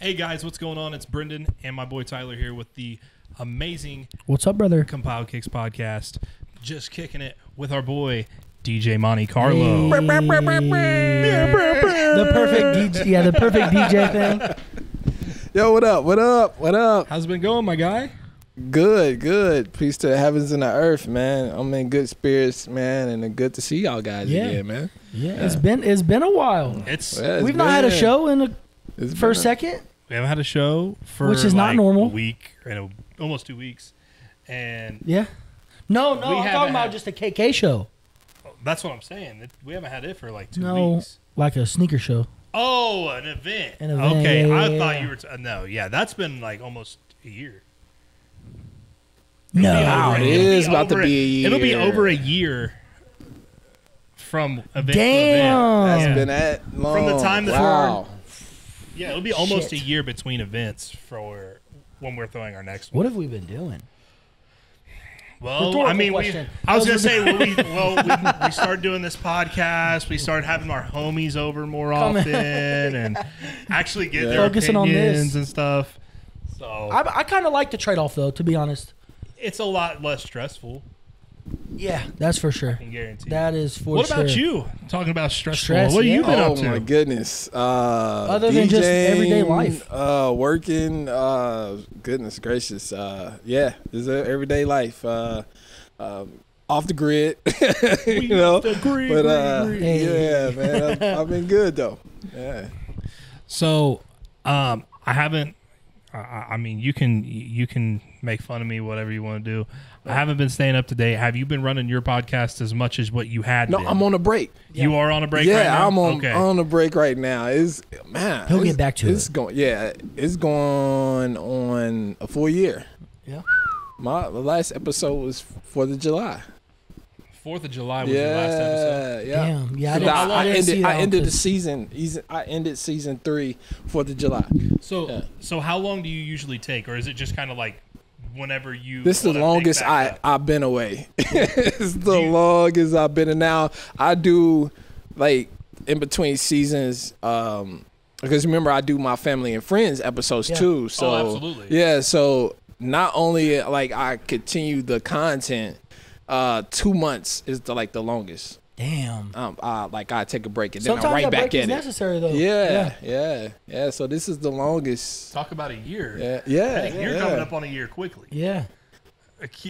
Hey guys, what's going on? It's Brendan and my boy Tyler here with the amazing What's up, brother? Compiled Kicks podcast. Just kicking it with our boy DJ Monte Carlo. The perfect DJ, the perfect DJ thing. Yo, what up? What up? What up? How's it been going, my guy? Good, good. Peace to the heavens and the earth, man. I'm in good spirits, man, and good to see y'all guys again, man. Yeah, it's been a while. We've not had a show in a second. We haven't had a show for which is not normal. A week and almost 2 weeks, and no, I'm talking about just a KK show. That's what I'm saying. We haven't had it for like 2 weeks. Like a sneaker show. Oh, an event. Okay, I thought you were. No, yeah, that's been like almost a year. No, it is about to be a year. It'll be over a year from event to Damn. event. That's been that long. From the time that wow. Yeah, it'll be almost a year between events for when we're throwing our next one. What have we been doing? Well, Rhetorical I mean, question. I was going to say, we started doing this podcast. We started having our homies over more often and actually get their focusing on opinions this and stuff. So I kind of like the trade-off, though, to be honest. It's a lot less stressful. Yeah, that's for sure. I can guarantee. That is for sure. What about you? Talking about stressful. Stress, what have you been up to? Oh, my goodness. Other than just everyday life. Working. Goodness gracious. Yeah, this is everyday life. Off the grid. you know. Off the grid, but Hey. yeah, man, I've been good, though. Yeah. So, I haven't. I mean, you can make fun of me, whatever you want to do. I haven't been staying up to date. Have you been running your podcast as much as what you had? No, been? I'm on a break. You are on a break. right now? I'm on a break right now. He'll get back to it. It's going on a full year. Yeah. The last episode was 4th of July. 4th of July was your last episode. Yeah. Damn. Yeah, I ended the season. I ended season 3, 4th of July. So how long do you usually take, or is it just kind of like whenever you? This is the longest I've been away. It's the longest I've been, and now I do like in between seasons. Because remember, I do my family and friends episodes too. So absolutely. Yeah. So not only like I continue the content. 2 months is the longest. Damn. I take a break and then Sometimes I'm right that back break at is it. necessary though. Yeah. So this is the longest. Talk about a year. Yeah. You're coming up on a year quickly. Yeah.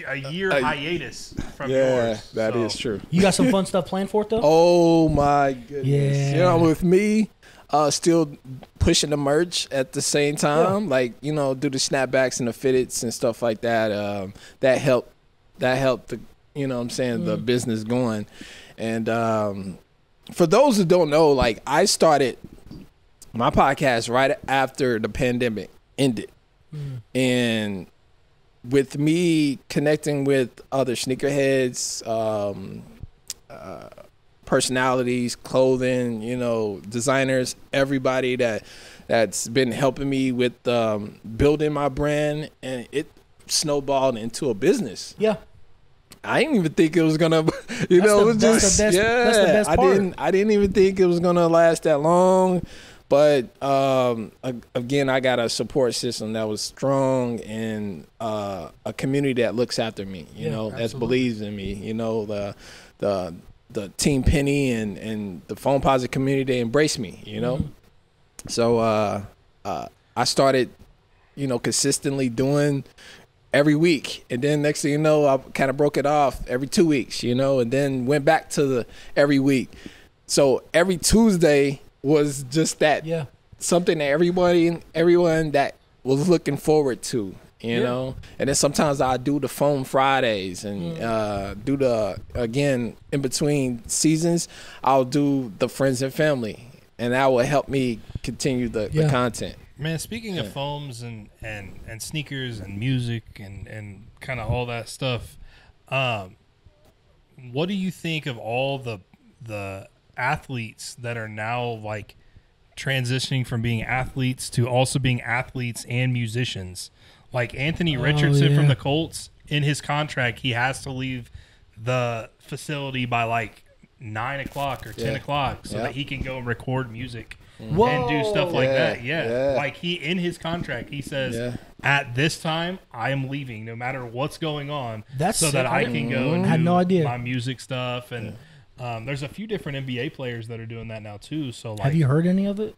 A year hiatus from yours. That is true. You got some fun stuff planned for it though? Oh my goodness. Yeah. You know, with me, still pushing the merch at the same time, do the snapbacks and the fitteds and stuff like that. That helped the. You know what I'm saying? The business going. And for those who don't know, I started my podcast right after the pandemic ended. And with me connecting with other sneakerheads, personalities, clothing, designers, everybody that's been helping me with building my brand, and it snowballed into a business. Yeah. I didn't even think it was gonna, that's the best part. I didn't even think it was gonna last that long, but again, I got a support system that was strong and a community that looks after me, that believes in me. The Team Penny and the Phone Positive community, they embrace me. So I started, consistently doing every week, and then next thing you know, I kind of broke it off every 2 weeks, and then went back to the every week. So every Tuesday was just that, something that everyone that was looking forward to, and then sometimes I do the Phone Fridays and do again in between seasons, I'll do the friends and family, and that will help me continue the content. Man, speaking of foams and sneakers and music and kind of all that stuff, what do you think of all the athletes that are now transitioning from being athletes to also being athletes and musicians? Like Anthony Richardson from the Colts, in his contract, he has to leave the facility by 9 o'clock or 10 o'clock so that he can go and record music and do stuff like that. Yeah. Like he in his contract, he says, at this time, I am leaving no matter what's going on. That's so sick. that I can go and I had do no idea. my music stuff. And there's a few different NBA players that are doing that now too. So like, have you heard any of it?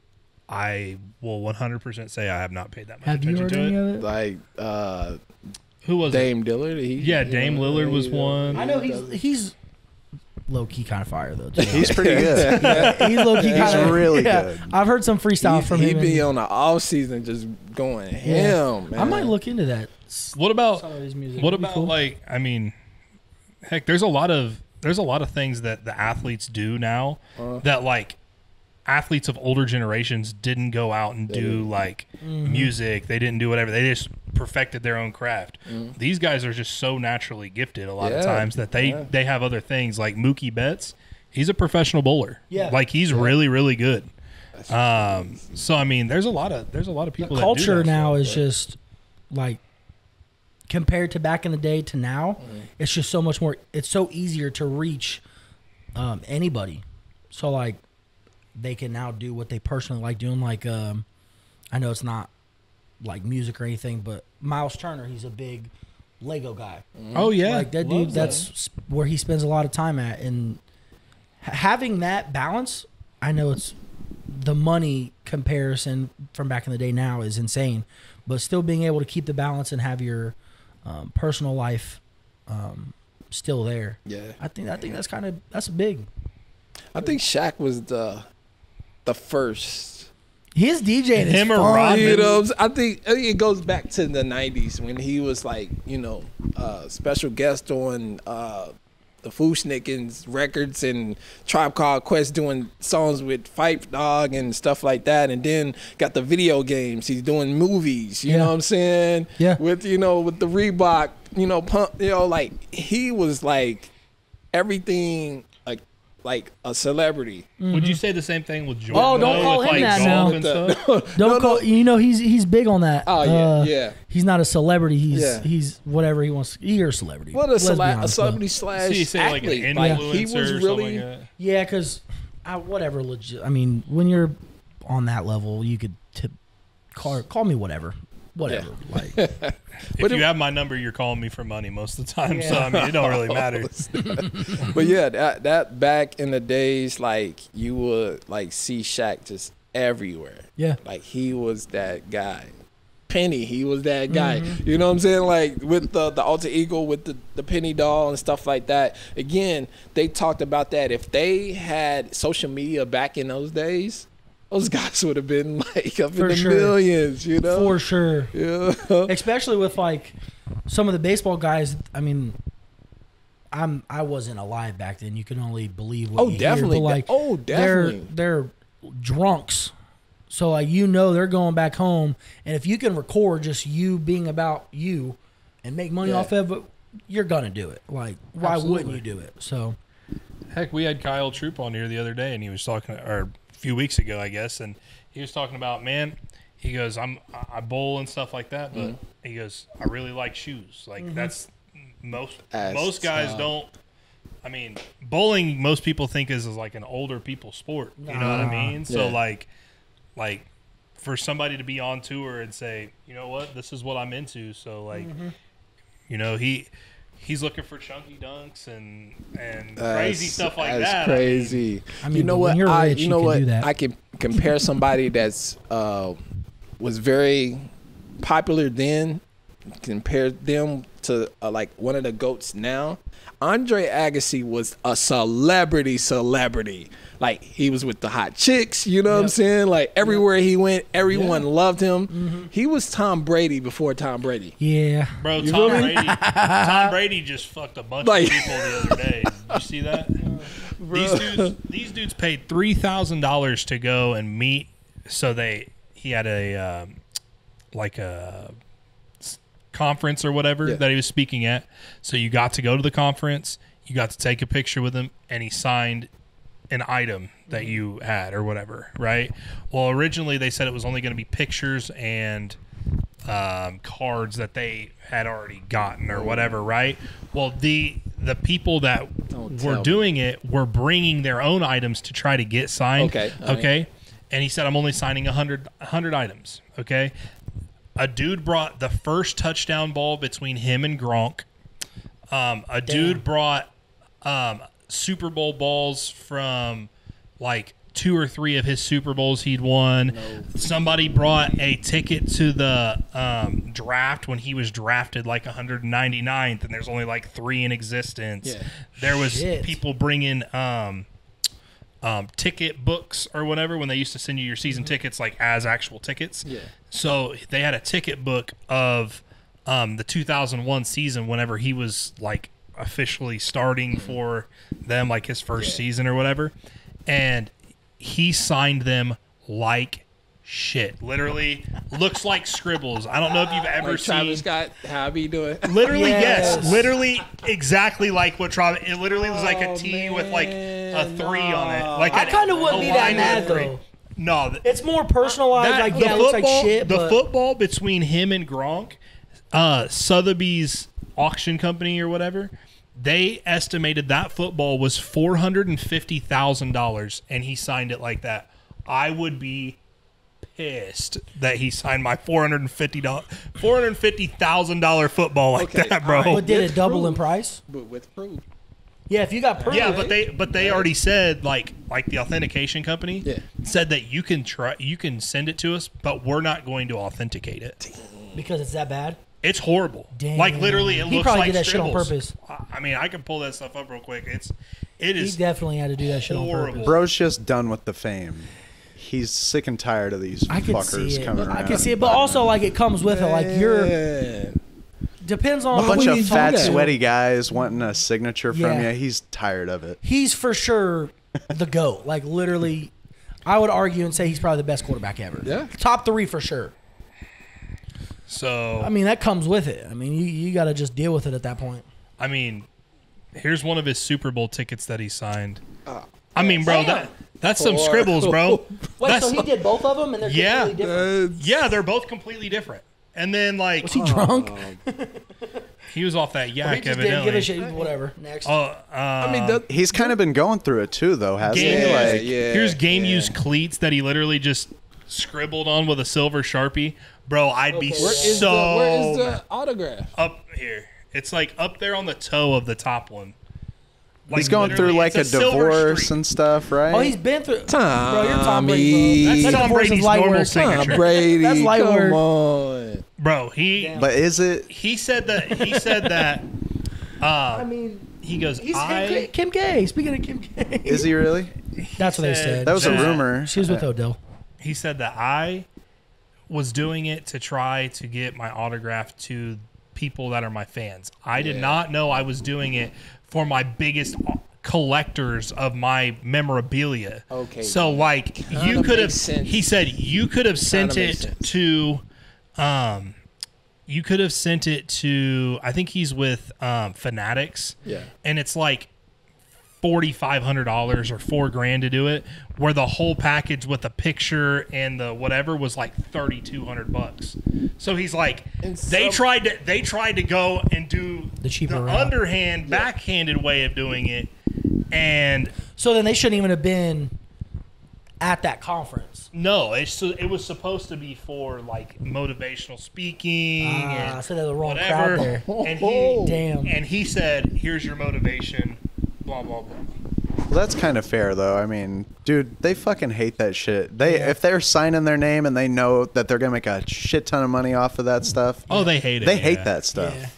I will 100% say I have not paid that much have attention you heard to any it. of it? Like who was Dame it? Dillard? Dame Lillard was one. I know he's low key kind of fire though. He's pretty good. He's low key kind of really good. I've heard some freestyle from him. He be on the off season just going ham. Man. I might look into that. What about some of his music. what about cool. Like I mean, heck, there's a lot of things that the athletes do now that like athletes of older generations didn't go out and do like music. They didn't do whatever. They just perfected their own craft. These guys are just so naturally gifted a lot of times that they have other things like Mookie Betts. He's a professional bowler. Yeah. Like he's really, really good. So I mean, there's a lot of people. The culture now is just like compared to back in the day to now, it's just so much more. It's so easier to reach anybody. So like they can now do what they personally like doing. Like I know it's not like music or anything, but Miles Turner, he's a big Lego guy. Oh yeah, like that dude. That's where he spends a lot of time at, and having that balance, I know it's the money comparison from back in the day now is insane, but still being able to keep the balance and have your personal life still there. Yeah, I think that's big. I think Shaq was the first. His DJing him is or fun. Robin. You know, I think it goes back to the 90s when he was like, special guest on the Fushnikins records and Tribe Called Quest doing songs with Phife Dawg and stuff like that. And then got the video games. He's doing movies, you know what I'm saying? Yeah. With the Reebok, pump, like he was like everything like a celebrity. Would you say the same thing with Jordan? Oh, don't call him that now. Don't call. He's big on that. Oh yeah. He's not a celebrity. He's whatever he wants. He's a celebrity. What a celebrity slash athlete. Like he was really because whatever. Legit. I mean, when you're on that level, you could call me whatever. Whatever. Yeah. Like. If you have my number, you're calling me for money most of the time. Yeah. So I mean, it don't really matter. But yeah, that back in the days, like you would like see Shaq just everywhere. Yeah, like he was that guy. Penny, he was that guy. You know what I'm saying? Like with the alter ego, with the Penny doll and stuff like that. Again, they talked about that. If they had social media back in those days, those guys would have been like up in the millions, For sure. Yeah. Especially with like some of the baseball guys. I mean, I wasn't alive back then. You can only believe what you definitely. Hear. But like, definitely. They're drunks. So like they're going back home, and if you can record just you being about you and make money off of it, you're gonna do it. Like why wouldn't you do it? So heck, we had Kyle Troop on here the other day, and he was talking few weeks ago, I guess, and he was talking about, man, he goes, I bowl and stuff like that, but he goes, I really like shoes. Like that's most guys don't. I mean, bowling most people think is like an older people sport. You know what I mean? So like for somebody to be on tour and say, you know what, this is what I'm into. So like, he's looking for chunky dunks and crazy stuff like that. That's crazy. I mean, you know what? I can compare somebody that's was very popular then. Compare them to like one of the GOATs now. Andre Agassi was a celebrity. Like he was with the hot chicks, you know what I'm saying? Like everywhere he went, everyone loved him. He was Tom Brady before Tom Brady. Yeah, bro. Tom Brady just fucked a bunch of people the other day. Did you see that? These dudes paid $3,000 to go and meet. So he had a conference or whatever that he was speaking at. So you got to go to the conference, you got to take a picture with him, and he signed an item that you had or whatever, right? Well, originally they said it was only going to be pictures and cards that they had already gotten or whatever, right? Well, the people that were doing it were bringing their own items to try to get signed. Okay. and he said, I'm only signing 100 items. Okay. A dude brought the first touchdown ball between him and Gronk. Dude brought Super Bowl balls from like 2 or 3 of his Super Bowls he'd won. No. Somebody brought a ticket to the draft when he was drafted like 199th, and there's only like 3 in existence. Yeah. There was people bringing ticket books or whatever when they used to send you your season tickets like as actual tickets. Yeah. So they had a ticket book of the 2001 season whenever he was like officially starting for them, like his first season or whatever. And he signed them like shit. Literally looks like scribbles. I don't know if you've ever like seen Travis Scott, how he do it. Literally, yes. Literally exactly like what Travis. It literally was like a T with like a 3 on it. Like I kind of wouldn't be that mad though. No, it's more personalized. Like it looks like shit. The football between him and Gronk, Sotheby's auction company or whatever, they estimated that football was $450,000, and he signed it like that. I would be pissed that he signed my $450,000 football like that, bro. But did it double in price? But with proof. Yeah, if you got proof. Yeah, but they already said like the authentication company said that you can send it to us, but we're not going to authenticate it because it's that bad. It's horrible. Damn. Like literally, it he looks probably like did that scribbles. shit on purpose. I mean, I can pull that stuff up real quick. It is. He definitely had to do that shit on purpose. Bro's just done with the fame. He's sick and tired of these fuckers coming around. I can see it, but also like it comes with it. Like depends on a bunch of fat, sweaty guys wanting a signature from you. He's tired of it. He's for sure the GOAT. Like literally, I would argue and say he's probably the best quarterback ever. Yeah, top 3 for sure. So I mean that comes with it. I mean you got to just deal with it at that point. I mean, here's one of his Super Bowl tickets that he signed. I mean, bro, that's some scribbles, bro. Wait, so he did both of them, and they're completely different? Yeah, they're both completely different. And then, like... Was he drunk? He was off that yak, he just evidently. Didn't give a shit. Whatever. Next. I mean, he's kind of been going through it, too, though, hasn't he? Like, here's game-used cleats that he literally just scribbled on with a silver Sharpie. Bro, I'd be where is the autograph? Up here. It's, like, up there on the toe of the top one. Like he's going through like a divorce and stuff, right? Oh, he's been through. Bro, you're Tom Brady, bro. That's Tom Brady's normal signature. Tom Brady, that's light work. Come on, bro. But is it? He said that. I mean, he goes. Kim K. Speaking of Kim K, is he really? That's what they said. That was a rumor. She was with Odell. He said that I was doing it to try to get my autograph to people that are my fans. I did not know I was doing it for my biggest collectors of my memorabilia. Okay. So like you could have, he said you could have sent it to, you could have sent it to, I think he's with Fanatics. Yeah. And it's like $4,500 or $4,000 to do it, where the whole package with the picture and the whatever was like $3,200. So he's like, they tried to go and do the cheaper underhand, backhanded way of doing it, and so then they shouldn't even have been at that conference. No, it was supposed to be for like motivational speaking. And I said the wrong whatever. crowd there. And he said, "Here's your motivation." Blah blah blah. Well, that's kind of fair, though. I mean, dude, they fucking hate that shit. If they're signing their name and they know that they're gonna make a shit ton of money off of that stuff, they hate it. They hate that stuff. Yeah.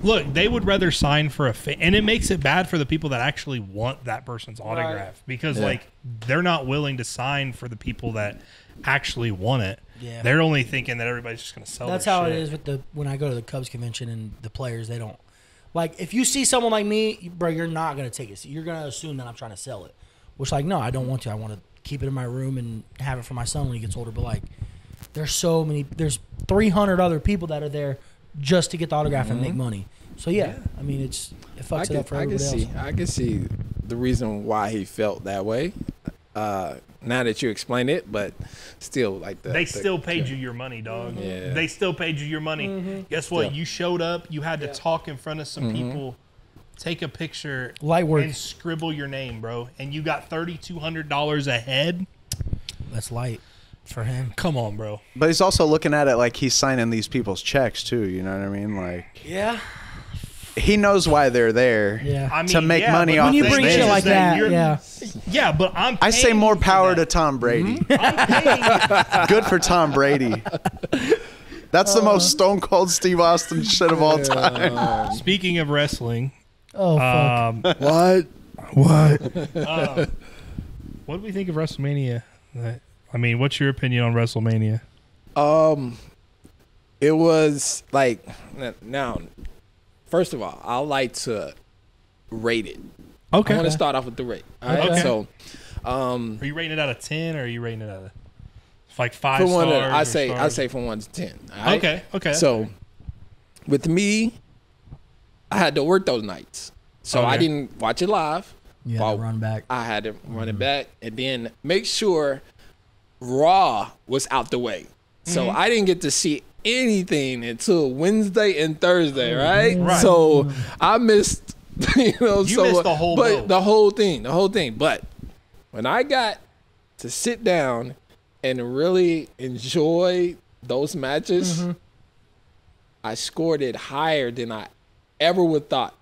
Look, they would rather sign for and it makes it bad for the people that actually want that person's autograph because like they're not willing to sign for the people that actually want it. Yeah. They're only thinking that everybody's just gonna sell. That's how it is with when I go to the Cubs convention and the players, they don't. Like, if you see someone like me, bro, you're not going to take it. You're going to assume that I'm trying to sell it. Which, like, no, I don't want to. I want to keep it in my room and have it for my son when he gets older. But, like, there's 300 other people that are there just to get the autograph and make money. So, yeah. I mean, it fucks it up for everybody else. I can see the reason why he felt that way. Now that you explain it, but still, like they still paid you your money, dog. Yeah. They still paid you your money. Mm-hmm. Guess what? You showed up. You had to talk in front of some people, take a picture, light work, and scribble your name, bro. And you got $3,200 ahead. That's light for him. Come on, bro. But he's also looking at it like he's signing these people's checks too. You know what I mean? Like, yeah, he knows why they're there. Yeah, I mean, to make money off. When you bring shit like that, yeah. But I say more power to Tom Brady. Good for Tom Brady. That's the most Stone Cold Steve Austin shit of all time. Speaking of wrestling, fuck. What? what do we think of WrestleMania? I mean, what's your opinion on WrestleMania? It was like, now, first of all, I like to rate it. Okay. I want to start off with the rate. All right. Okay. So, are you rating it out of 10 or are you rating it out of like 5 for stars? one, I say from 1 to 10. All right? Okay. So, with me, I had to work those nights, so I didn't watch it live. You had to run back. I had to run it back and then make sure Raw was out the way. So I didn't get to see anything until Wednesday and Thursday, right? So I missed, you missed the whole but the whole thing. But when I got to sit down and really enjoy those matches, I scored it higher than I ever would thought.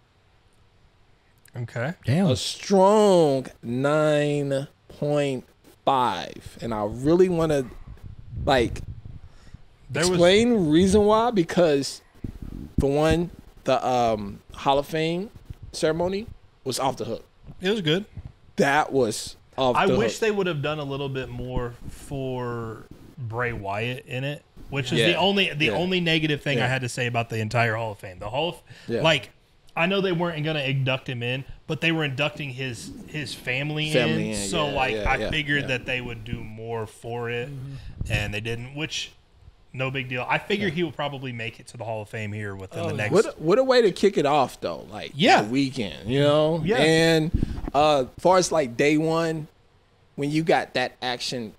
Okay. Damn. A strong 9.5, and I really want to explain reason why, because for one, the Hall of Fame ceremony was off the hook. It was good. That was off the hook. I wish they would have done a little bit more for Bray Wyatt in it, which is the only negative thing I had to say about the entire Hall of Fame. The Hall of I know they weren't going to induct him in, but they were inducting his family in. So I figured that they would do more for it, and they didn't, which no big deal. I figure he will probably make it to the Hall of Fame here within the next. What a way to kick it off though, that weekend, you know? Yeah. And far as day one, when you got that action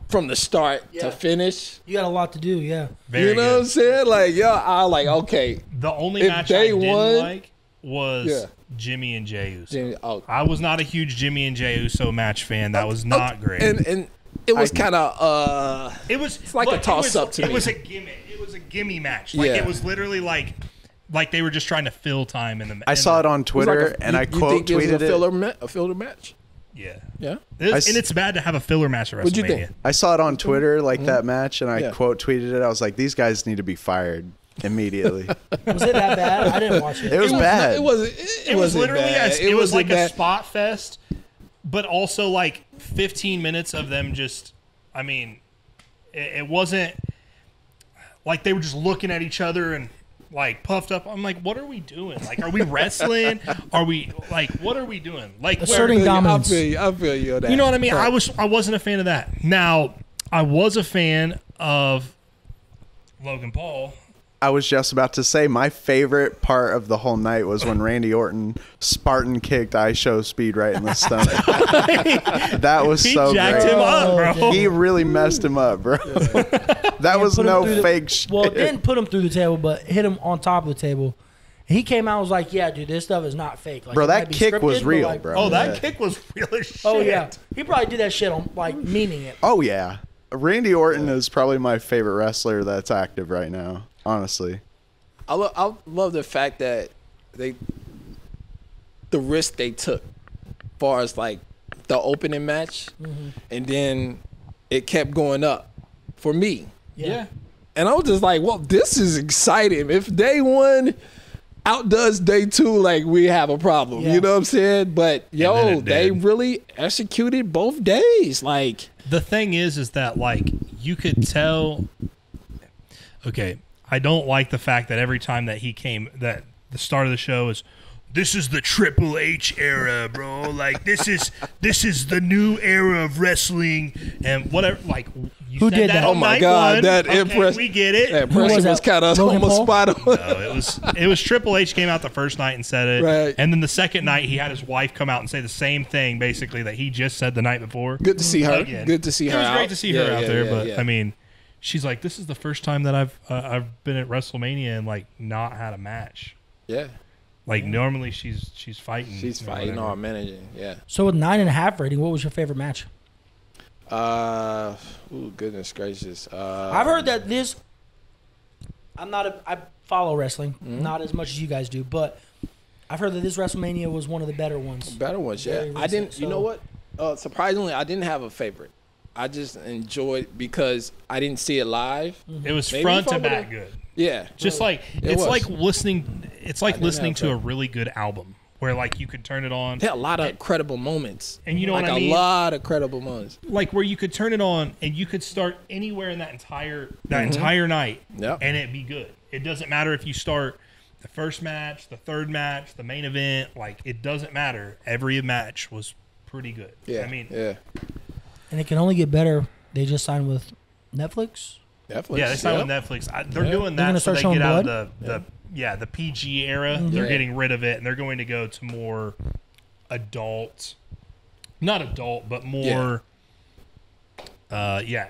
from the start to finish, You got a lot to do, yeah. Very you know good. what I'm saying? Okay. The only If match I they didn't won- like was Jimmy and Jey Uso. Oh, I was not a huge Jimmy and Jey Uso match fan. That was not great. and it was kind of it's like a toss-up to me. It was a gimmick. It was a gimme match. It was literally like they were just trying to fill time in the. I saw it on Twitter and I quote tweeted it. A filler match. Yeah. Yeah. And it's bad to have a filler match at WrestleMania. What'd you think? I saw it on Twitter that match and I quote tweeted it. I was like, these guys need to be fired immediately. Was it that bad? I didn't watch it. It was bad. It was literally bad. it was like a spot fest, but also 15 minutes of them just. I mean, it wasn't like they were just looking at each other and puffed up. I'm like, what are we doing? Are we wrestling? Are we what are we doing? Asserting dominance. I feel you on that. You know what I mean? I wasn't a fan of that. Now, I was a fan of Logan Paul. I was just about to say my favorite part of the whole night was when Randy Orton Spartan kicked IShow Speed right in the stomach. That was so great. He jacked him up, bro. He really messed him up, bro. That was no fake shit. Well, it didn't put him through the table, but hit him on top of the table. He came out and was like, yeah, dude, this stuff is not fake. Bro, that kick was real, bro. Oh, that kick was real as shit. Oh, yeah. He probably did that shit on, meaning it. Oh, yeah. Randy Orton is probably my favorite wrestler that's active right now. Honestly, I love the fact that the risk they took, as far as the opening match, and then it kept going up for me. Yeah. And I was just like, well, this is exciting. If day one outdoes day two, we have a problem. Yeah. You know what I'm saying? But they really executed both days. The thing is that you could tell. Okay. I don't like the fact that every time that he came, that the start of the show is, this is the Triple H era, bro. This is the new era of wrestling and whatever. You Who said did that? Oh my God, that okay, impression. We get it. That impression was kind of almost spot on. No, it was Triple H came out the first night and said it, Right. and then the second night he had his wife come out and say the same thing, basically that he just said the night before. Good to see her. Again. Good to see her. It was great to see her out there, but yeah. I mean. She's like, this is the first time that I've been at WrestleMania and not had a match. Yeah. Normally she's fighting. She's fighting or managing. Yeah. So with 9.5 rating, what was your favorite match? Goodness gracious. I've heard that this. I follow wrestling, not as much as you guys do, but I've heard that this WrestleMania was one of the better ones. Better ones, yeah. Recent, I didn't. You know what? Surprisingly, I didn't have a favorite. I just enjoyed because I didn't see it live. It was front to back good. Yeah, just like it's like listening. It's like listening to a really good album where like you could turn it on. There are a lot of credible moments, and you know like what I mean. A lot of credible moments, like where you could turn it on and you could start anywhere in that entire night, and it'd be good. It doesn't matter if you start the first match, the third match, the main event. Like it doesn't matter. Every match was pretty good. Yeah, I mean, yeah. And it can only get better. They just signed with Netflix. Yeah, they signed with Netflix. They're doing that so they get out of the PG era. They're getting rid of it, and they're going to go to more not adult, but more,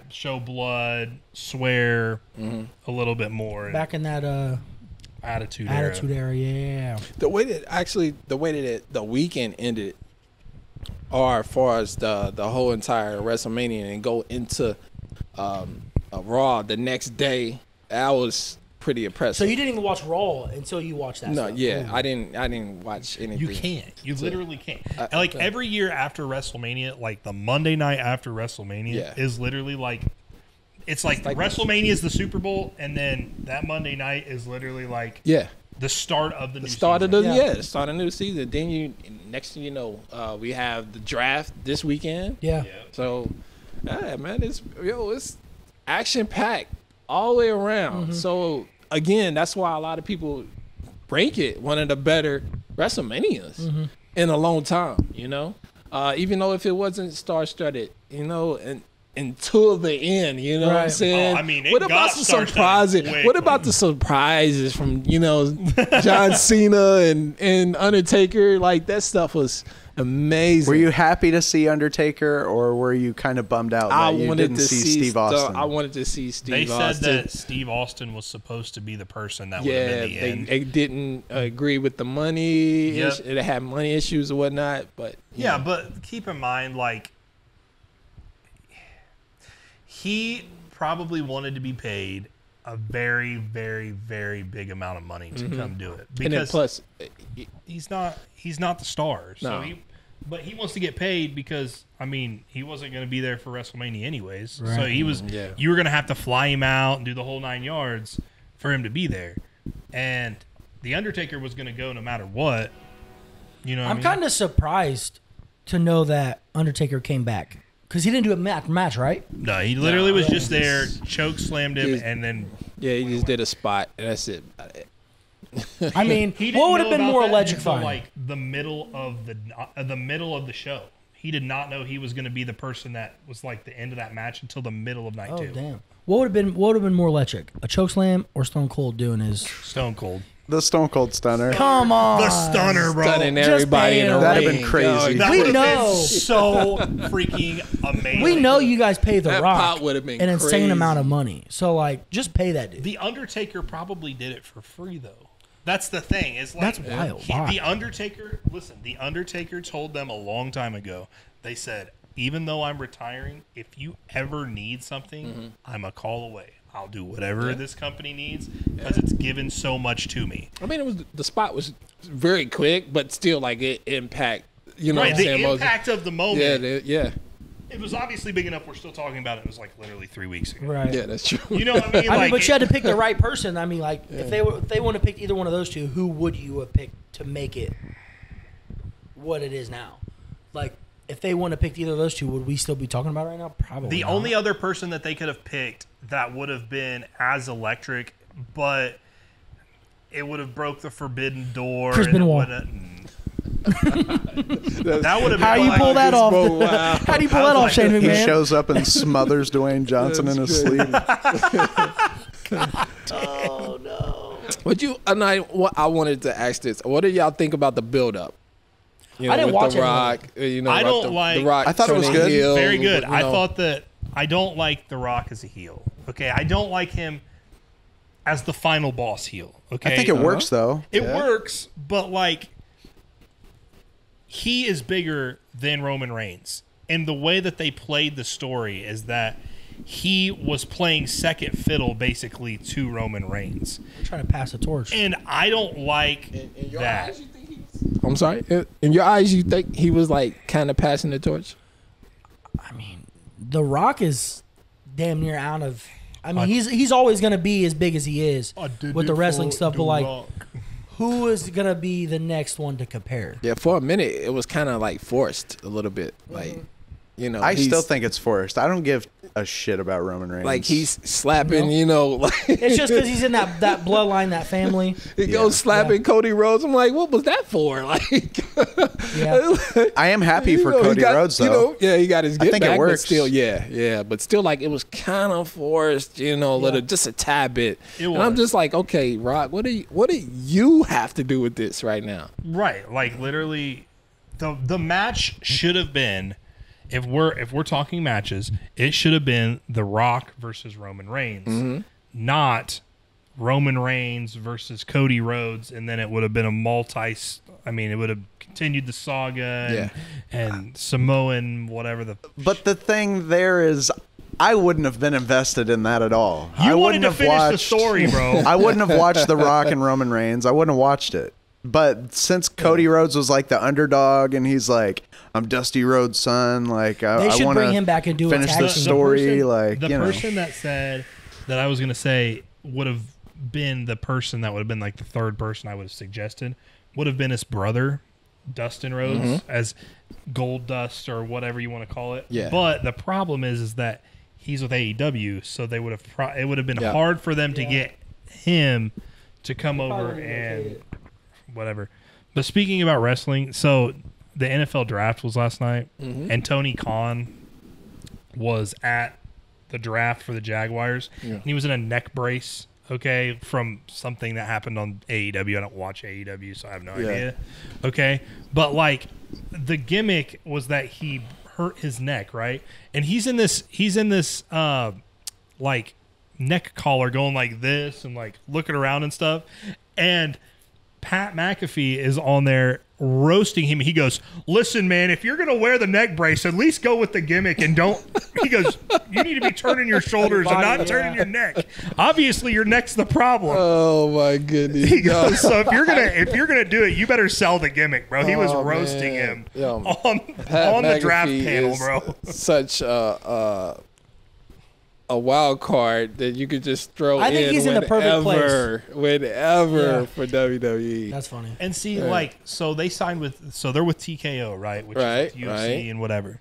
show blood, swear a little bit more. Back in that Attitude era, yeah. The way that the weekend ended, or as far as the whole entire WrestleMania and go into a Raw the next day, that was pretty impressive. So you didn't even watch Raw until you watched that. No, stuff. yeah, I didn't watch anything. You can't. You literally can't. Every year after WrestleMania, like the Monday night after WrestleMania is literally like. It's like WrestleMania is the Super Bowl, and then that Monday night is literally like the start of the new season. The start of the new season. Then next thing you know, we have the draft this weekend. Yeah. So, man, it's action packed all the way around. So again, that's why a lot of people rank it one of the better WrestleManias in a long time. You know, even though if it wasn't star studded, you know, and until the end, you know what I'm saying? I mean, what about the surprises? What about the surprises from, you know, John Cena and Undertaker? Like, that stuff was amazing. Were you happy to see Undertaker, or were you kind of bummed out that you didn't see Steve Austin? I wanted to see Steve Austin. They said that Steve Austin was supposed to be the person that would have been the end. They didn't agree with the money. It had money issues or whatnot. But but keep in mind, like, he probably wanted to be paid a very, very, very big amount of money to come do it, because and then plus he's not the star. So but he wants to get paid because I mean he wasn't going to be there for WrestleMania anyways. Right. So he was. You were going to have to fly him out and do the whole 9 yards for him to be there, and the Undertaker was going to go no matter what. You know, I'm kind of surprised to know that Undertaker came back. Because he didn't do a match, right? No, he literally was just there, choke slammed him, and then... Yeah, he just did a spot, and that's it. I mean, what would have been more electrifying? Like the middle of the show. He did not know he was going to be the person that was like the end of that match until the middle of night 2. Oh, damn. What would have been more electric? A choke slam or Stone Cold doing his... Stone Cold. The Stone Cold Stunner. Come on. The Stunner, bro. Stunning everybody in a ring. That'd have been crazy. We know. So freaking amazing. We know you guys pay The Rock would have been an insane amount of money. So, like, just pay that dude. The Undertaker probably did it for free, though. That's the thing. It's like, that's wild. The Undertaker told them a long time ago. They said, even though I'm retiring, if you ever need something, I'm a call away. I'll do whatever this company needs because it's given so much to me. I mean, the spot was very quick, but still, like, it impact. You know, right? The impact of the moment. Yeah. It was obviously big enough. We're still talking about it. It was like literally 3 weeks ago. Right. Yeah, that's true. You know what I mean? I mean, but you had to pick the right person. I mean, like, if they want to pick either one of those two, who would you have picked to make it what it is now? Like, if they want to pick either of those two, would we still be talking about it right now? Probably. The only other person that they could have picked that would have been as electric, but it would have broke the forbidden door. Chris Benoit. That would have been. How do you pull that off? Wow. How do you pull that off, Shane McMahon? He shows up and smothers Dwayne Johnson in his sleep. Oh no! I wanted to ask this. What do y'all think about the build-up? You know, I didn't watch The Rock. You know, I don't like. The Rock. I thought it was good. Very good. I thought that I don't like The Rock as a heel. Okay, I don't like him as the final boss heel. Okay, I think it works though. It works, but like he is bigger than Roman Reigns. And the way that they played the story is that he was playing second fiddle basically to Roman Reigns. They're trying to pass the torch. And I don't like that. Eyes, you think I'm sorry. In your eyes, you think he was like kind of passing the torch? I mean, The Rock is damn near out of. I mean, he's always going to be as big as he is with the wrestling stuff, but like, who is going to be the next one to compare? Yeah, for a minute, it was kind of like forced a little bit. Like, you know, I still think it's forced. I don't give a shit about Roman Reigns. Like he's slapping, you know. Like it's just because he's in that bloodline, that family. He goes slapping Cody Rhodes. I'm like, what was that for? Like, I am happy for Cody Rhodes, though. You know, yeah, he got his get I think back, it works. but still, but still, like it was kind of forced, you know, a little, just a tad bit. And I'm just like, okay, Rock, what do you have to do with this right now? Right, like literally, the match should have been. If we're talking matches, it should have been The Rock versus Roman Reigns, not Roman Reigns versus Cody Rhodes, and then it would have been it would have continued the saga and Samoan whatever the. But the thing there is, I wouldn't have been invested in that at all. You wanted to finish the story, bro. I wouldn't have watched The Rock and Roman Reigns. I wouldn't have watched it. But since Cody Rhodes was like the underdog, and he's like, I'm Dusty Rhodes' son. Like, they should bring him back and do finish the story. The person that said that I was going to say would have been the person that would have been like the third person I would have suggested would have been his brother, Dustin Rhodes, as Gold Dust or whatever you want to call it. Yeah. But the problem is that he's with AEW, so they would have it would have been hard for them to get him to come over and whatever. But speaking about wrestling, so the NFL draft was last night, and Tony Khan was at the draft for the Jaguars. And he was in a neck brace, from something that happened on AEW. I don't watch AEW, so I have no idea. Okay, but like the gimmick was that he hurt his neck, right? And he's in this like neck collar going like this and like looking around and stuff, and Pat McAfee is on there roasting him. He goes, listen, man, if you're going to wear the neck brace, at least go with the gimmick and don't. He goes, you need to be turning your shoulders and not turning your neck. Obviously, your neck's the problem. Oh, my goodness. He goes, so if you're gonna do it, you better sell the gimmick, bro. He was roasting him on the draft panel, bro. Such a wild card that you could just throw I think he's in the perfect place. Whenever for WWE. That's funny. And see, so they signed they're with TKO, right? Which is with UFC and whatever.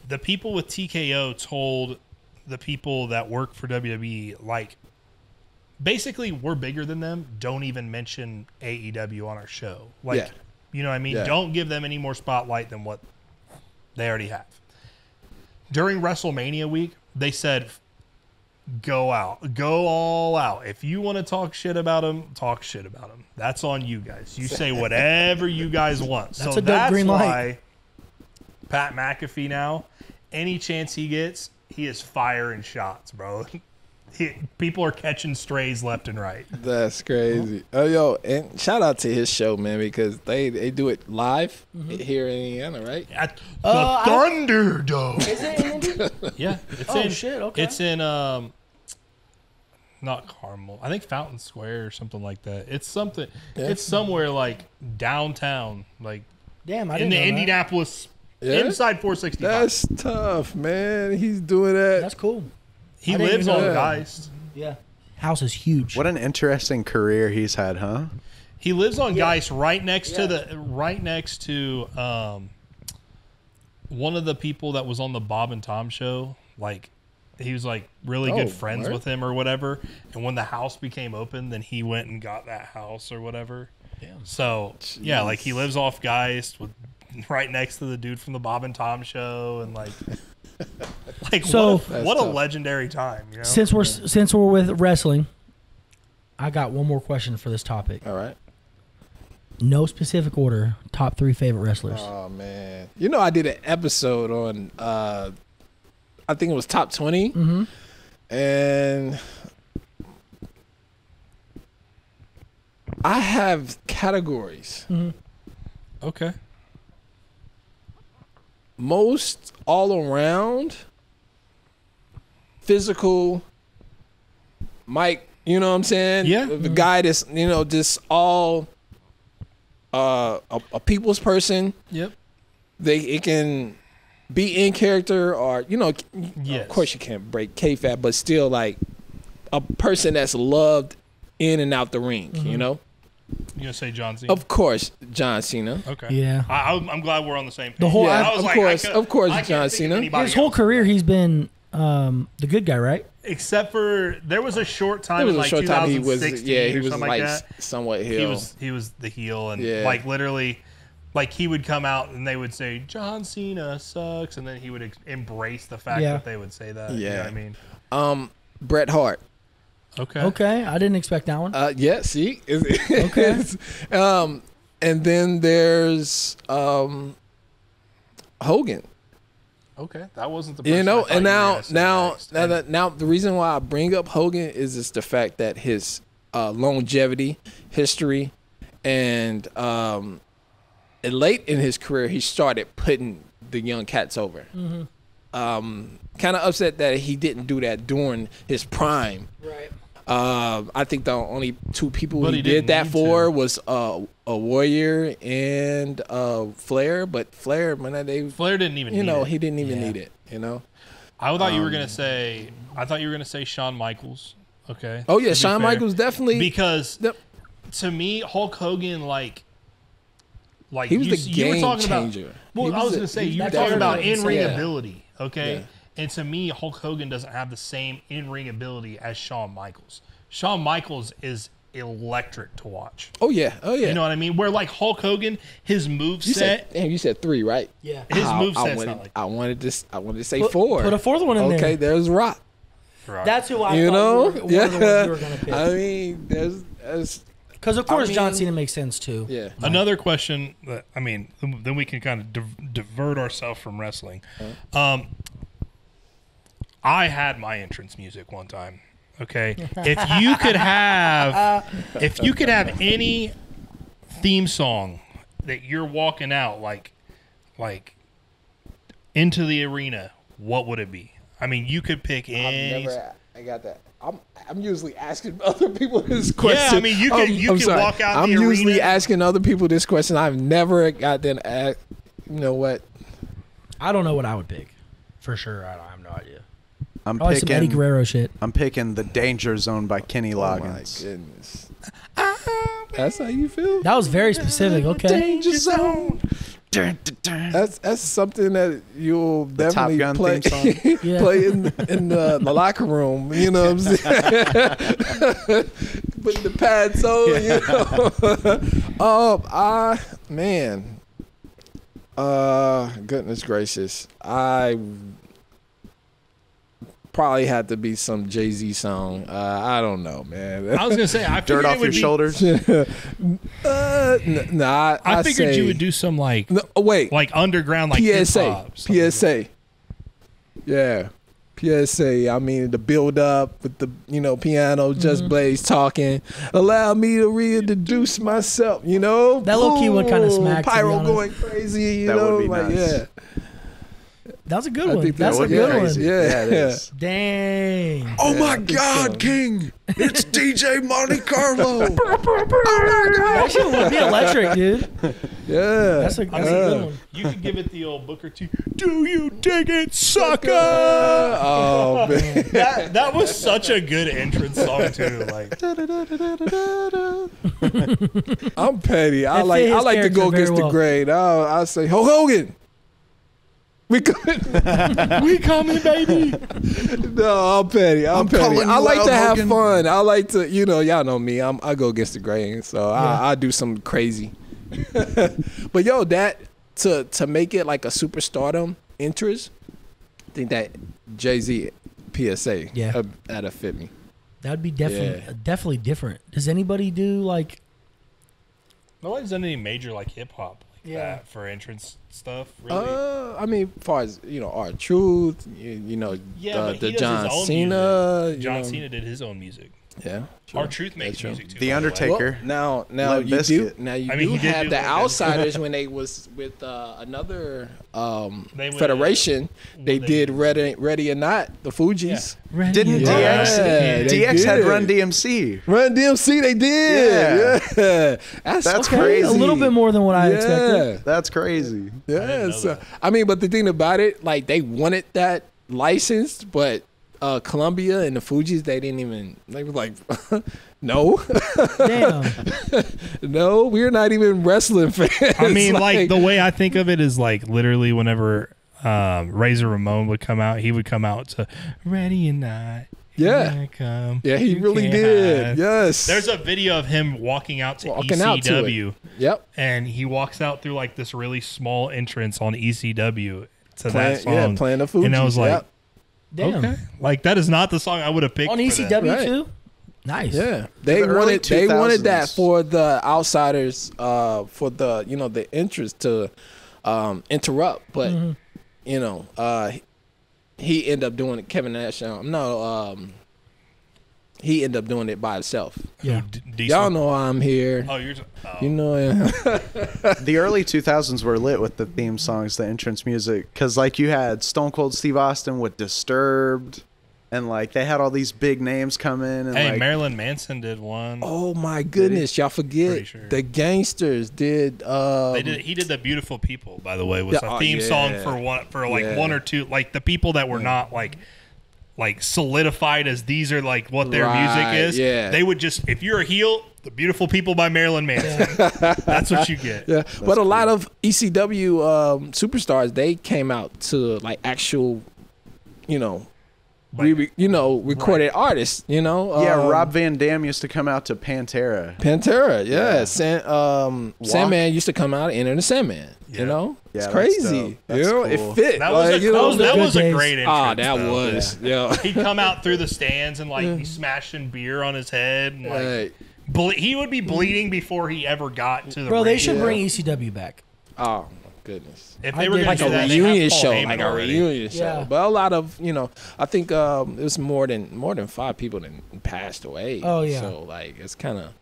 The people with TKO told the people that work for WWE, like, basically, we're bigger than them. Don't even mention AEW on our show. Like, you know what I mean? Don't give them any more spotlight than what they already have. During WrestleMania week, they said, go all out. If you want to talk shit about them, talk shit about them. That's on you guys. You say whatever you guys want. That's a dope green light. Why Pat McAfee now, any chance he gets, he is firing shots, bro. People are catching strays left and right. That's crazy. Oh, yo, and shout out to his show, man, because they do it live here in Indiana, right? At the Thunderdome. Is it in Indy? Yeah. It's shit, okay. It's in, not Carmel. I think Fountain Square or something like that. It's something. Yeah. It's somewhere like downtown, like damn, I didn't in know the Indianapolis, inside 465. That's tough, man. He's doing that. That's cool. He lives on Geist. Yeah. House is huge. What an interesting career he's had, huh? He lives on Geist right next to one of the people that was on the Bob and Tom show. Like, he was like really good friends with him or whatever. And when the house became open, then he went and got that house or whatever. Damn. So like he lives off Geist right next to the dude from the Bob and Tom show, and like so what a legendary time, you know? Since we're with wrestling, I got one more question for this topic. All right. No specific order. Top 3 favorite wrestlers. Oh man, you know I did an episode on I think it was top 20, and I have categories. Okay. most all around physical Mike, you know what I'm saying? Yeah. The guy that's, you know, just all a people's person. Yep. It can be in character or, you know, yes. Of course you can't break kayfabe, but still like a person that's loved in and out the ring, you know? You gonna say John Cena? Of course, John Cena. Okay. Yeah. I'm glad we're on the same page. The whole Yeah, I was of course, John Cena. His whole career, he's been the good guy, right? Except for there was a short time in like he was 2016 or something like that. somewhat heel. He was the heel, and Yeah. like literally, like he would come out and they would say John Cena sucks, and then he would embrace the fact that they would say that. Yeah. You know what I mean? Bret Hart. Okay. I didn't expect that one. Yeah, see? Okay. And then there's Hogan. Okay, that wasn't the person You know, I thought and you were gonna say next. now the reason why I bring up Hogan is just the fact that his longevity, history, and late in his career he started putting the young cats over. Kind of upset that he didn't do that during his prime. Right. I think the only two people But he he did didn't that need for to. was a Warrior and Flair. But Flair, man, Flair didn't even. you need know, it. he didn't even need it. You know. I thought you were gonna say. I thought you were gonna say Shawn Michaels. Okay. Oh yeah, to be Shawn fair. Michaels definitely. Because Yep. to me, Hulk Hogan like He was the you were game talking changer. About, well, He I was was gonna say you were that's talking about everything. in-ring Yeah. ability. Okay. Yeah. And to me, Hulk Hogan doesn't have the same in-ring ability as Shawn Michaels. Shawn Michaels is electric to watch. Oh yeah. You know what I mean? Where like Hulk Hogan, his move You set, said, damn, you said 3, right? Yeah. his I- move I set's wanted, not like I wanted to say Put- 4. put a fourth one in there. Okay, there's Rock. that. That's who I You thought know, one of the ones you were gonna pick. I mean, there's Because of course I John mean- Cena makes sense too. yeah. Another question that I mean, then we can kind of divert ourselves from wrestling. I had my entrance music one time. Okay, if you could have any theme song that you're walking out like into the arena, what would it be? I mean, you could pick any. I got that. I'm usually asking other people this question. I mean, you could walk out I'm the usually arena. asking other people this question. I've never gotten asked. You know what? I don't know what I would pick. For sure, I have no idea. I'm Probably some Eddie picking. Guerrero shit. I'm picking the Danger Zone by Kenny Oh my Loggins. goodness. That's how you feel? That was very specific. Okay. Danger Zone. That's something that you'll definitely Top Gun play, theme song. Yeah. play in the locker room. You know what I'm saying? Put the pads on. You know. Man. Goodness gracious. I probably had to be some Jay-Z song. I don't know, man. I was gonna say, I Dirt figured off it would your be- shoulders. Nah, I figured say, you would do some like wait. like underground like PSA. hip-hop, something like that. PSA. Yeah. PSA. I mean, the build up with the, piano, Just Blaze talking. Allow me to reintroduce myself, That low-key one kinda smacked, to be Pyro honest. going crazy, you That know? would be like, nice. yeah. That was a good I one. think that That's a would be good crazy. one. Yeah. it is. Dang. Oh Yeah, my I think God, so. King! It's DJ Monte Carlo. That shit would be electric, dude. Yeah. That's a good one. You could give it the old Booker T. Do you dig it, sucker? Oh, man. That was such a good entrance song too. Like I'm petty. I That like fit his to go character very against the well. grain. I'll say, Hulk Hogan. We could. we coming, baby. No, I'm petty. I'm petty. calling I you like out, to have Hogan. fun. I like to, y'all know me. I go against the grain, so I do some crazy. But yo, that to make it like a superstardom interest, I think that Jay-Z PSA, that'd fit me. That'd be definitely different. Does anybody do like? Nobody's done any major like hip hop like that for entrance stuff. Really? I mean, as far as R-Truth, but he the does John his own Cena. music. John Cena did his own music. Yeah. Our Truth makes music too. The Undertaker. Well, now you do. Now you do have the Outsiders when they was with another federation. They did Ready or Not, the Fugees. Yeah. Didn't DX had Run DMC? Run DMC, they did. Yeah. That's crazy. A little bit more than what I expected. That's crazy. Yes. I mean, but the thing about it, like they wanted that licensed, but Columbia and the Fugees, they didn't even. They were like, no, damn, no, we're not even wrestling fans. I mean, like the way I think of it is like literally whenever Razor Ramon would come out, he would come out to Ready or Not. Yeah, yeah, he really did. Yes, there's a video of him walking out to ECW. Yep, and he walks out through like this really small entrance on ECW to that song. Yeah, playing the Fugees. And I was like. Yep. Damn. Okay. Like that is not the song I would have picked on ECW too. Nice. Yeah, they wanted that for the Outsiders, for the the interest to interrupt, but he ended up doing it. Kevin Nash, he ended up doing it by himself. Yeah, y'all know I'm here. Oh, you know. The early 2000s were lit with the theme songs, the entrance music, because like you had Stone Cold Steve Austin with Disturbed, and like they had all these big names come in. And hey, Marilyn Manson did one. Oh my goodness, y'all forget the Gangsters did. He did the Beautiful People, by the way, was a theme song for one or two, like the people that were not like solidified as these are like what their music is. Yeah. They would just, if you're a heel, The Beautiful People by Marilyn Manson. That's what you get. Yeah. But a lot of ECW superstars, they came out to like actual, recorded artists, Yeah, Rob Van Dam used to come out to Pantera. Yeah. Sandman used to come out and Enter the Sandman. Yeah. It's crazy. That's cool. It fit. That was a great entrance. That was. Yeah. He'd come out through the stands and like be smashing beer on his head. And, like, he would be bleeding before he ever got to the ring. They should bring ECW back. Oh my goodness! If they were going like to do that, a reunion show, But a lot of I think it was more than 5 people that passed away. Oh yeah. So like it's kind of.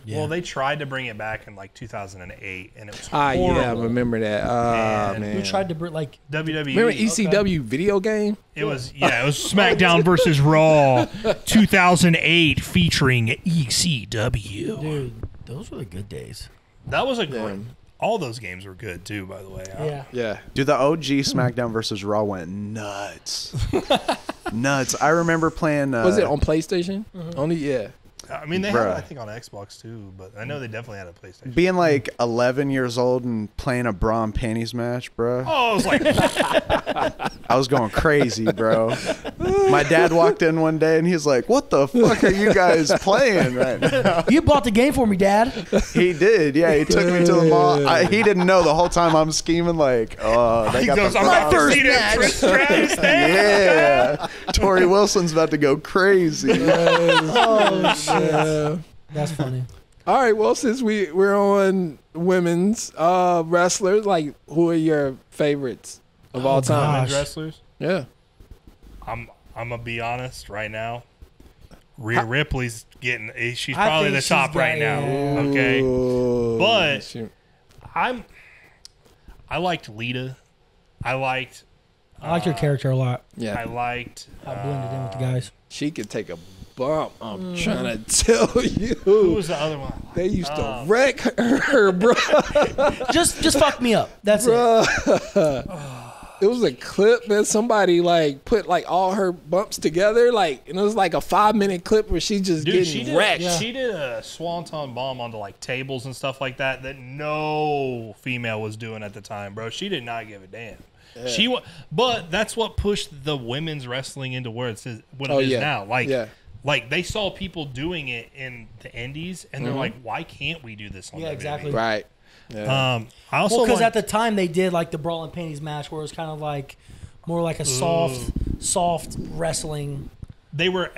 Well, they tried to bring it back in like 2008, and it was horrible. Yeah, I remember that. Man, who tried to bring like WWE? Remember ECW video game? It was SmackDown versus Raw 2008 featuring ECW. Dude, those were the good days. That was a great. All those games were good too, by the way. Yeah. Dude, the OG SmackDown versus Raw went nuts. Nuts. I remember playing. Was it on PlayStation? Only I mean, they had it, I think, on Xbox too, but I know they definitely had a PlayStation. Being like 11 years old and playing a bra and panties match, bro. Oh, I was like, I was going crazy, bro. My dad walked in one day and he's like, "What the fuck are you guys playing right now?" You bought the game for me, Dad. He did, yeah. He took me to the mall. He didn't know the whole time I'm scheming like, "Oh, they got my first match." Yeah, Tori Wilson's about to go crazy. Oh shit. That's funny. All right, well, since we're on women's wrestlers, like who are your favorites of all time? Women's wrestlers? Yeah. I'm gonna be honest right now. Rhea Ripley's getting. She's probably the top right now. Okay, but I liked Lita. I liked her character a lot. Yeah, I liked. I blended in with the guys. She could take a bump. I'm trying to tell you. Who was the other one? They used to wreck her, bro. just fuck me up. That's it. It was a clip, man. Somebody like put like all her bumps together, like, and it was like a 5-minute clip where she just getting wrecked. She did a swanton bomb onto like tables and stuff like that no female was doing at the time, bro. She did not give a damn. Yeah. But that's what pushed the women's wrestling into where it is now. Like they saw people doing it in the indies, and they're like, "Why can't we do this on WWE?" Exactly. Right. Yeah. I also because at the time they did like the Brawl and Panties match, where it was kind of like more like a soft wrestling. They were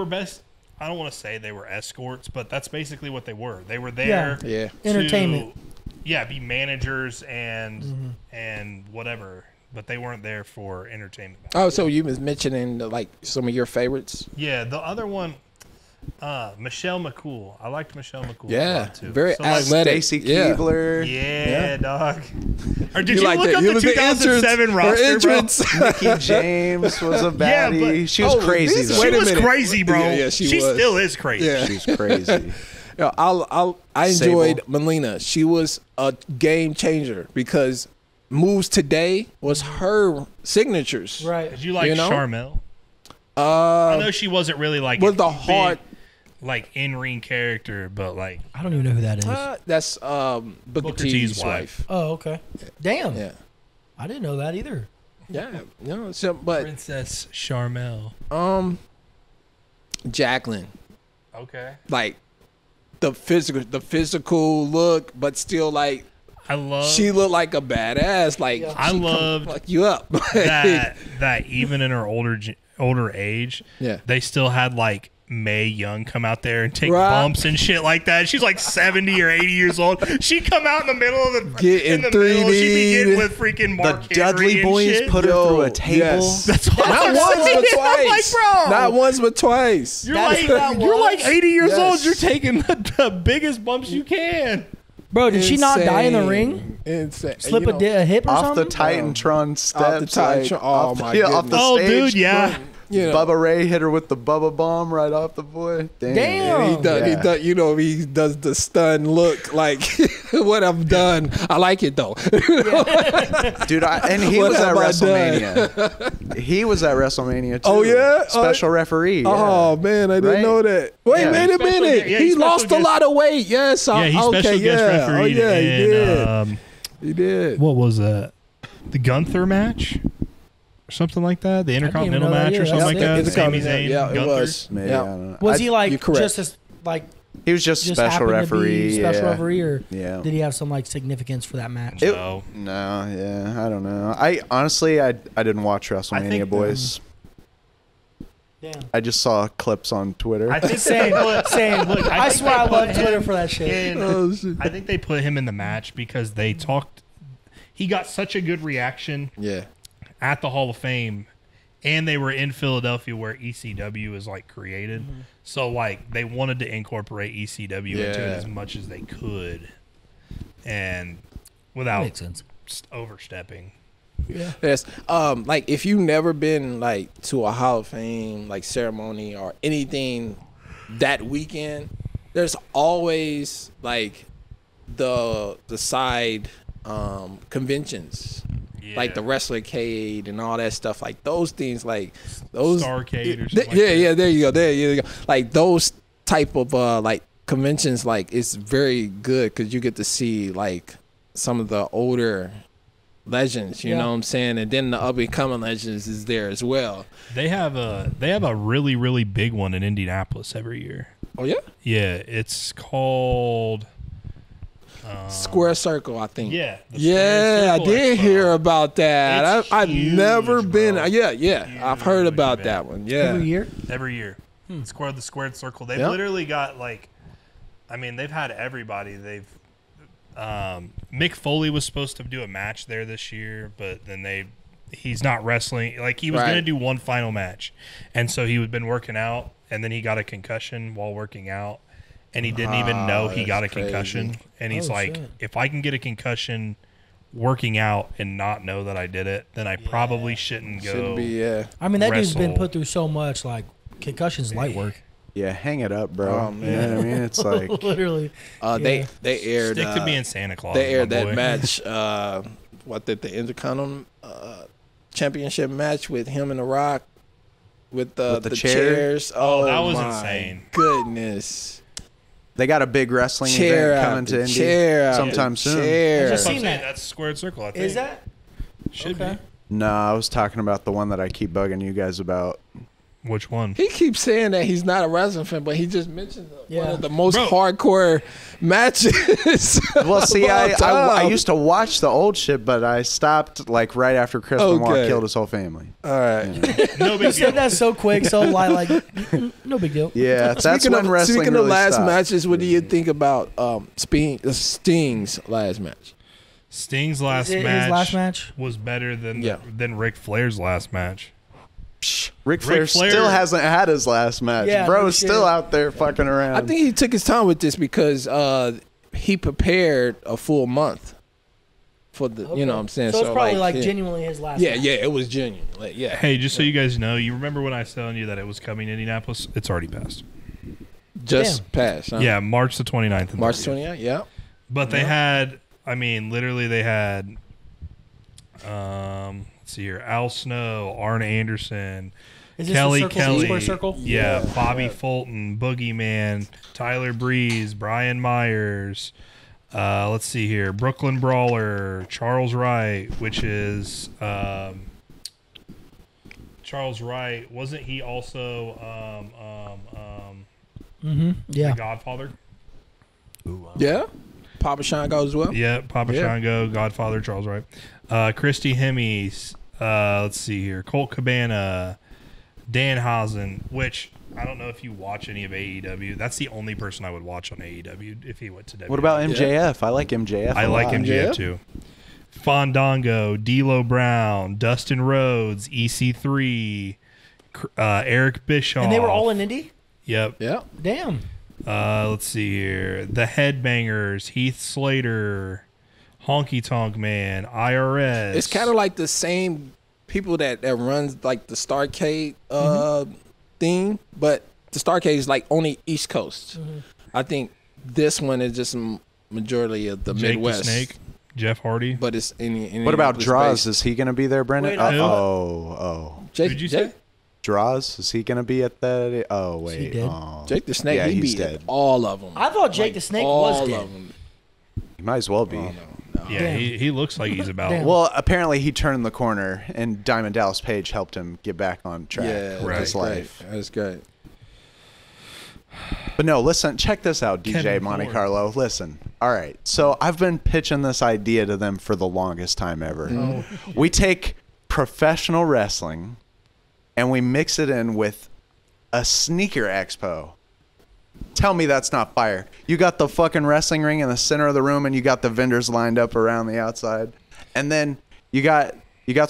best. I don't want to say they were escorts, but that's basically what they were. They were there, to, entertainment. Be managers and whatever. But they weren't there for entertainment. Oh, so you was mentioning like some of your favorites? Yeah, the other one, Michelle McCool. I liked Michelle McCool. Yeah, a lot too. very So, like, athletic. Stacy Yeah. Keebler. Yeah, dog. Or did you like look that? up You the was the 2007 roster, entrance. Mickey James was a baddie. She was crazy. this- Though. wait She a was minute. crazy, bro. Yeah, she was. still is crazy. Yeah. She's crazy. Yeah, I enjoyed Sable. Melina. She was a game changer because moves today was her signatures. Right. Did you like You know? Charmel? I know she wasn't really like was a the big, hard. like in-ring character, but like I don't even know who that is. That's Booker T's wife. Oh, okay. Damn. Yeah, I didn't know that either. yeah. So, but Princess Charmel. Jacqueline, Okay. like the physical look, but still like I love she looked like a badass. Like I she come loved fuck you up. that even in her older age, Yeah. they still had like Mae Young come out there and take Right. bumps and shit like that. She's like 70 or 80 years old. She'd come out in the middle of the Getting in the middle. She'd be 3D. getting with freaking The Mark Dudley Henry and Boys shit. put her Yo, through a table. yes. That's what Not I'm once, saying. but I'm twice. like, bro, Not once, but twice. You're That's like what that you're like was? 80 years Yes. old. You're taking the biggest bumps you can. Bro, did she not die in the Insane. ring? Insane. Slip You know, a hip or Off the something? Titantron steps. Titantron. like, Oh, off the, my yeah, off the goodness. Oh, stage. dude, yeah. You know, Bubba Ray hit her with the Bubba bomb right off the boy. Damn. and he does. Yeah. He does. You know, he does the stun look like what I've done. I like it though. Dude, and he What was at have I WrestleMania. He was at WrestleMania too. Oh, yeah? Special referee. Yeah. Oh man, I didn't Right? know that. Wait Yeah. a minute, Special guest- yeah, he he's lost special a lot of weight. Yes. Yeah, he's okay. special guest Yeah. Oh referee. yeah, he did. He did. What was that? The Gunther match? Or something like that? The Intercontinental know that match or either. something like Yeah, that? it's Sami coming. Zayn, Yeah, it Gunther? was. Maybe, Yeah. I don't know. Was he you're like correct. just as like He was just special happened referee. to be special yeah. referee, or Yeah. did he have some like significance for that match? It- No. No, yeah, I don't know. I honestly, I didn't watch WrestleMania, think, boys. Damn. I just saw clips on Twitter. I think Same, same. Look, I think swear they I put love him Twitter for that shit. in- Oh, shit. I think they put him in the match because they talked. He got such a good reaction Yeah. at the Hall of Fame, and they were in Philadelphia where ECW is like created. So like they wanted to incorporate ECW into it Yeah. as much as they could, and That without makes sense. overstepping. Yes. Like if you've never been like to a Hall of Fame like ceremony or anything that weekend, there's always like the side conventions. Like the Wrestlercade and all that stuff, like those things, like those Starcade or th- something like yeah, that. yeah, there you go. Like those type of like conventions, like it's very good because you get to see like some of the older legends. You Yeah. know what I'm saying? And then the up and coming legends is there as well. They have a really, really big one in Indianapolis every year. Oh yeah, Yeah, it's called Square Circle, I think. yeah. the Yeah, Square I Circle did Expo. hear about that. It's I've huge, never been. bro. Yeah, I've heard Huge about event. that one. Yeah, Every year. Every year. The squared circle. They've Yep. literally got like, I mean, they've had everybody. They've Mick Foley was supposed to do a match there this year, but then he's not wrestling. Like he was Right. going to do one final match, and so he had been working out, and then he got a concussion while working out, and he didn't even know he that's got a crazy. concussion. And he's Oh, like, shit. if I can get a concussion working out and not know that I did it, then I probably shouldn't go. should be. Yeah. I mean, that dude's been Wrestle. put through so much. Like concussions, light work. Yeah, hang it up, bro. Oh, You man. know what I mean? It's like Literally. They aired. Stick to being Santa Claus. They aired my that boy. match. What did the Intercontinental Championship match with him and The Rock with the chair? chairs? Oh, that was my insane. Goodness. they got a big wrestling Chair event out coming the to Indy chair out sometime the soon. chair. I That's just what I'm seen saying. that. That's Squared Circle, I think. Is that? Should Okay. No, I was talking about the one that I keep bugging you guys about. be. Which one? He keeps saying that he's not a wrestling fan, but he just mentioned one Yeah. of the most Bro. hardcore matches. Well, see, of all I time. used to watch the old shit, but I stopped like right after Chris Benoit Okay. killed his whole family. All right. No You big said deal. that so quick, so light, like no big deal. Yeah, that's Speaking when of, wrestling speaking really of last stopped. matches, what do you think about Sting's last match? Sting's last His match last match? was better than Yeah. than Ric Flair's last match. Ric Flair still hasn't had his last match. Yeah, Bro's still out there fucking around. I think he took his time with this because he prepared a full month for the, you know what I'm saying? So it's probably like genuinely his last match. Yeah, it was genuine. Like, yeah. Hey, just so you guys know, you remember when I was telling you that it was coming to Indianapolis? It's already passed. Just passed, huh? Yeah, March the 29th. March 29th, yeah. But they had, I mean, literally they had, let's see here, Al Snow, Arn Anderson, Kelly Kelly, square circle? Yeah, Bobby Fulton, Boogeyman, Tyler Breeze, Brian Myers. Let's see here, Brooklyn Brawler, Charles Wright, which is Charles Wright. Wasn't he also yeah, the Godfather? Yeah. Papa Shango as well. Yeah, Papa Shango, Godfather, Charles Wright. Christy Hemme. Let's see here, Colt Cabana, Danhausen, which I don't know if you watch any of AEW. That's the only person I would watch on AEW if he went to WWE. What about MJF? I like MJF. I like MJF too. Fandango, D'Lo Brown, Dustin Rhodes, EC3, Eric Bischoff. And they were all in Indy? Yep. Yeah. Damn. Let's see here. The Headbangers, Heath Slater, Honky Tonk Man, IRS. It's kind of like the same people that runs like the Starcade thing, but the Starcade is like only East Coast. I think this one is just majority of the Jake Midwest. the Snake, Jeff Hardy. But it's any What about Draws? Is he going to be there, Brendan? Who did you say? Draws? Is he going to be at that? Oh, wait. He dead? Jake the Snake, Yeah, he he's beat dead. all of them. I thought Jake the Snake was dead. All of them. He might as well be. No. Yeah, he looks like he's about. Damn. Well, apparently he turned the corner, and Diamond Dallas Page helped him get back on track Yeah, with his life. That's great. But no, listen, check this out, DJ Kevin Monte Ford. Carlo. Listen. All right. So I've been pitching this idea to them for the longest time ever. We take professional wrestling and we mix it in with a sneaker expo. Tell me that's not fire. You got the fucking wrestling ring in the center of the room and you got the vendors lined up around the outside. And then you got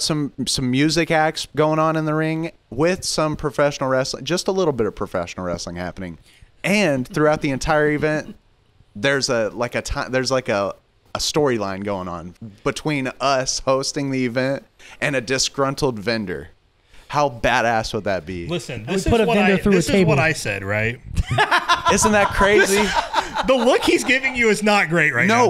some music acts going on in the ring with some professional wrestling, just a little bit of professional wrestling happening. And throughout the entire event, there's a storyline going on between us hosting the event and a disgruntled vendor. How badass would that be? Listen, We this put is a what vendor through a this is table. what I said, right? Isn't that crazy? The look he's giving you is not great right now.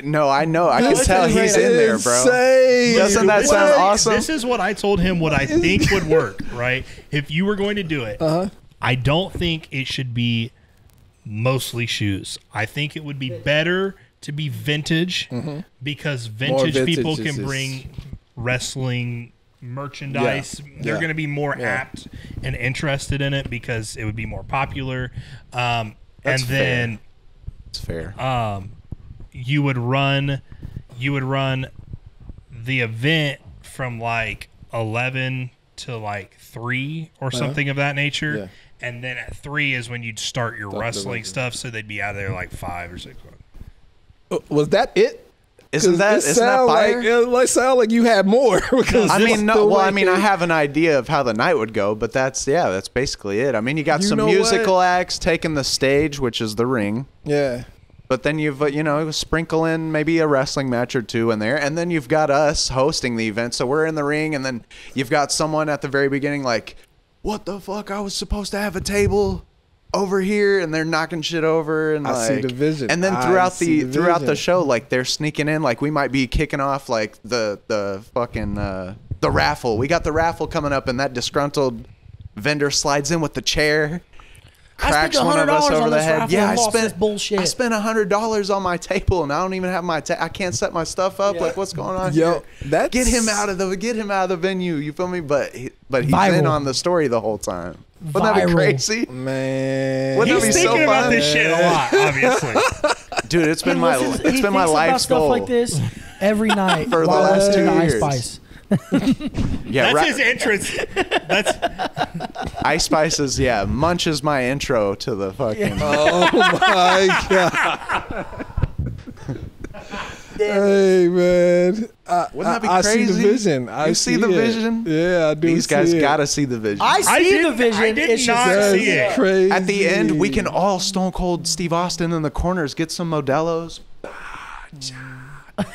No, I know. I can it's tell great. he's in there, bro. Insane. Doesn't that sound awesome? This is what I told him what I think would work, right? If you were going to do it, I don't think it should be mostly shoes. I think it would be better to be vintage because vintage people can bring wrestling merchandise. They're going to be more apt and interested in it because it would be more popular. And then It's fair. you would run the event from like 11 to like 3 or something of that nature. Yeah. And then at 3 is when you'd start your wrestling stuff, so they'd be out there like 5 or 6. Was that it? Isn't that fire? It sound like you had more. I have an idea of how the night would go, but that's basically it. I mean, you got some musical acts taking the stage, which is the ring. Yeah. But then you've, sprinkle in maybe a wrestling match or two in there. And then you've got us hosting the event. So we're in the ring. And then you've got someone at the very beginning like, what the fuck? I was supposed to have a table over here. And they're knocking shit over. And I see the vision. And then throughout the show, like they're sneaking in. Like we might be kicking off like the fucking the raffle. We got the raffle coming up. And that disgruntled vendor slides in with the chair. Cracks one of us over the head. Yeah, I spent $100 on my table, and I don't even have I can't set my stuff up. Like, what's going on here? Get him out of the venue. You feel me? But he's in on the story the whole time. Wouldn't that be crazy, man? Wouldn't that be so fun? About this shit a lot, obviously. Dude, it's been my life's goal. Stuff like this every night for the last 2 years. Ice Spice. Yeah, that's his entrance. That's Ice Spices. Yeah, Munch is my intro to the fucking. Oh my god! Hey man, Wouldn't that be crazy? I see the vision. You see the vision? Yeah, I do. These guys gotta see the vision. I see the vision. I did not see it. Crazy. At the end, we can all Stone Cold Steve Austin in the corners, get some Modelo's.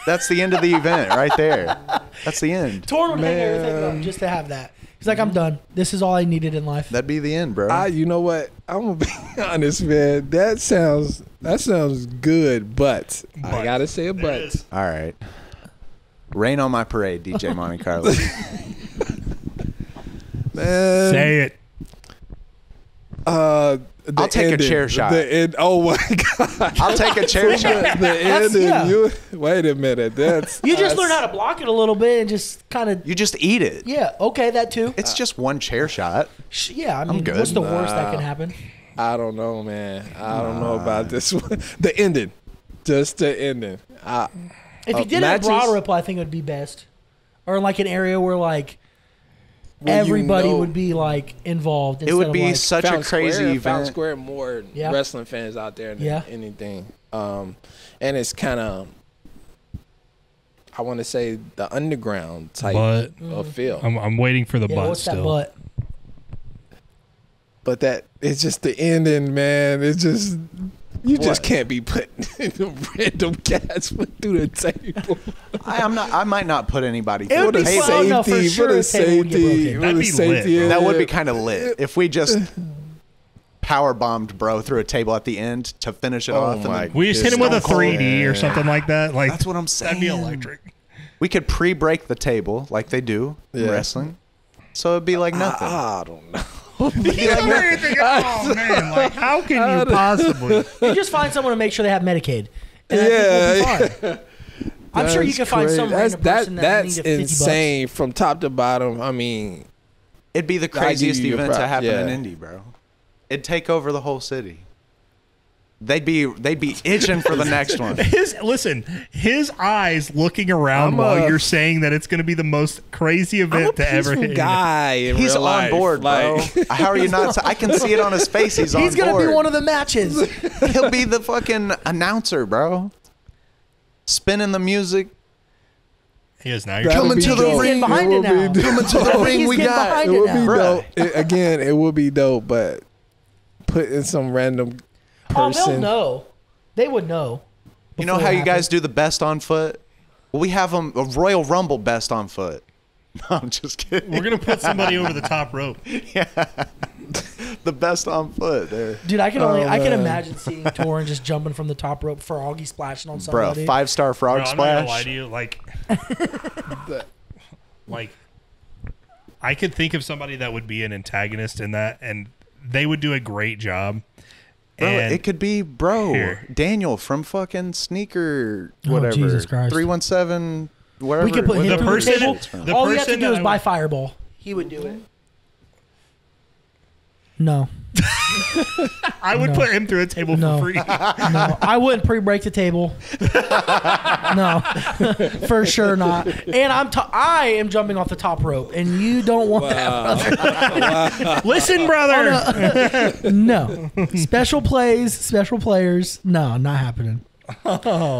That's the end of the event right there. That's the end. Torn would hang everything up just to have that. He's like, I'm done. This is all I needed in life. That'd be the end, bro. You know what? I'm gonna be honest, man. That sounds good, but I gotta say a but. All right. Rain on my parade, DJ Monte Carlo. Man, Say it. I'll take a chair shot. Oh my god! I'll take a chair shot. The ending. Wait a minute. You just learn how to block it a little bit and just kind of. You just eat it. Yeah. Okay, that too. It's just one chair shot. Yeah, I mean, good. what's the worst that can happen? I don't know, man. I don't know about this one. The ending. Just the ending. If you did it at Broad Ripple, I think it would be best. Or like an area where like everybody would be like involved. It would be like such a crazy event. Fountain Square, more wrestling fans out there than anything. And it's kind of, I want to say, the underground type of feel. I'm waiting for the butt what's still. That butt? But that it's just the ending, man. It's just just can't be putting random cats through the table. I might not put anybody It would through be the fun table. enough for sure. A table would get broken. That'd be lit, That would be kind of lit if we just power bombed bro through a table at the end to finish it off. And We just hit him with a 3D or something like that. Like that's what I'm saying. That'd be electric. We could pre-break the table like they do in wrestling, so it'd be like nothing. I don't know. Oh man! Like, how can you possibly? You just find someone to make sure they have Medicaid. And I think we'll be fine. I'm sure you can find some random person that's needed $50. insane from top to bottom. I mean, it'd be the craziest event to happen Yeah. in Indy, bro. It'd take over the whole city. They'd be itching for the next one. His eyes looking around while you're saying that it's going to be the most crazy event to ever hit. Guy, he's on life. board, bro. How are you not? I can see it on his face. He's on board. He's gonna be one of the matches. He'll be the fucking announcer, bro. Spinning the music. He is now. Coming to the ring. Coming to the ring. We got. It would be dope. Again, it would be dope, but putting some random person. Oh, they'll know. They would know. You know how you guys do the best on foot? Well, we have a Royal Rumble best on foot. No, I'm just kidding. We're gonna put somebody over the top rope. Yeah, the best on foot there. Dude, I can imagine seeing Torrin just jumping from the top rope, Froggy splashing on somebody. Bro, 5-star frog I'm not gonna splash. lie to you, like I could think of somebody that would be an antagonist in that, and they would do a great job. Bro, And it could be Daniel from fucking Sneaker, whatever. Jesus Christ. 317, whatever. We could put him the through person- the table. All you have to person do that is I buy would- Fireball. He would do it. No. I would put him through a table No. for free. No. I wouldn't pre-break the table. No. For sure not. And I am jumping off the top rope, and you don't want that, brother. Listen, brother. No. Special plays, special players. No, not happening.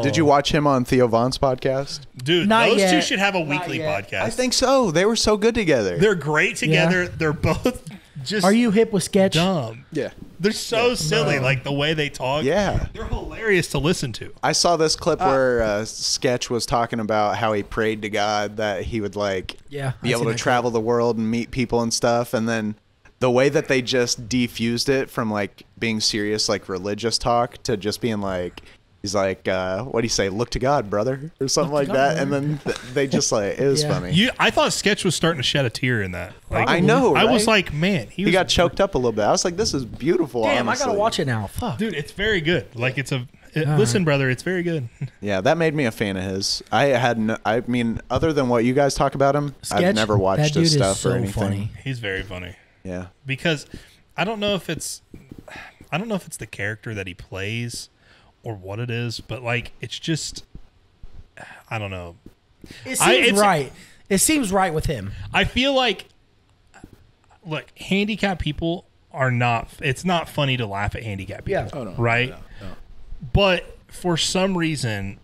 Did you watch him on Theo Von's podcast? Dude, Not those two yet. should have a Not weekly yet. podcast. I think so. They were so good together. They're great together. They're both just Are you hip with sketch? dumb. Yeah. They're so silly, like the way they talk. Yeah. They're hilarious to listen to. I saw this clip where Sketch was talking about how he prayed to God that he would Yeah, be able to travel the world and meet people and stuff, and then the way that they just defused it from being serious religious talk to just being he's like, what do you say? Look to God, brother, or something like that. And then they just it was funny. I thought Sketch was starting to shed a tear in that. I know. I was right? like, man, he got choked up a little bit. I was like, this is beautiful. Damn, honestly. I gotta watch it now. Fuck. dude, it's very good. Listen, brother, it's very good. Yeah, that made me a fan of his. I mean, other than what you guys talk about him, Sketch? I've never watched That dude his is stuff so or anything. funny. He's very funny Yeah. because I don't know if it's the character that he plays or what it is, but it's just I don't know. It seems right. It seems right with him. I feel like, look, handicapped people are not. It's not funny to laugh at handicapped people, Yeah. Oh, no. right? No. But for some reason,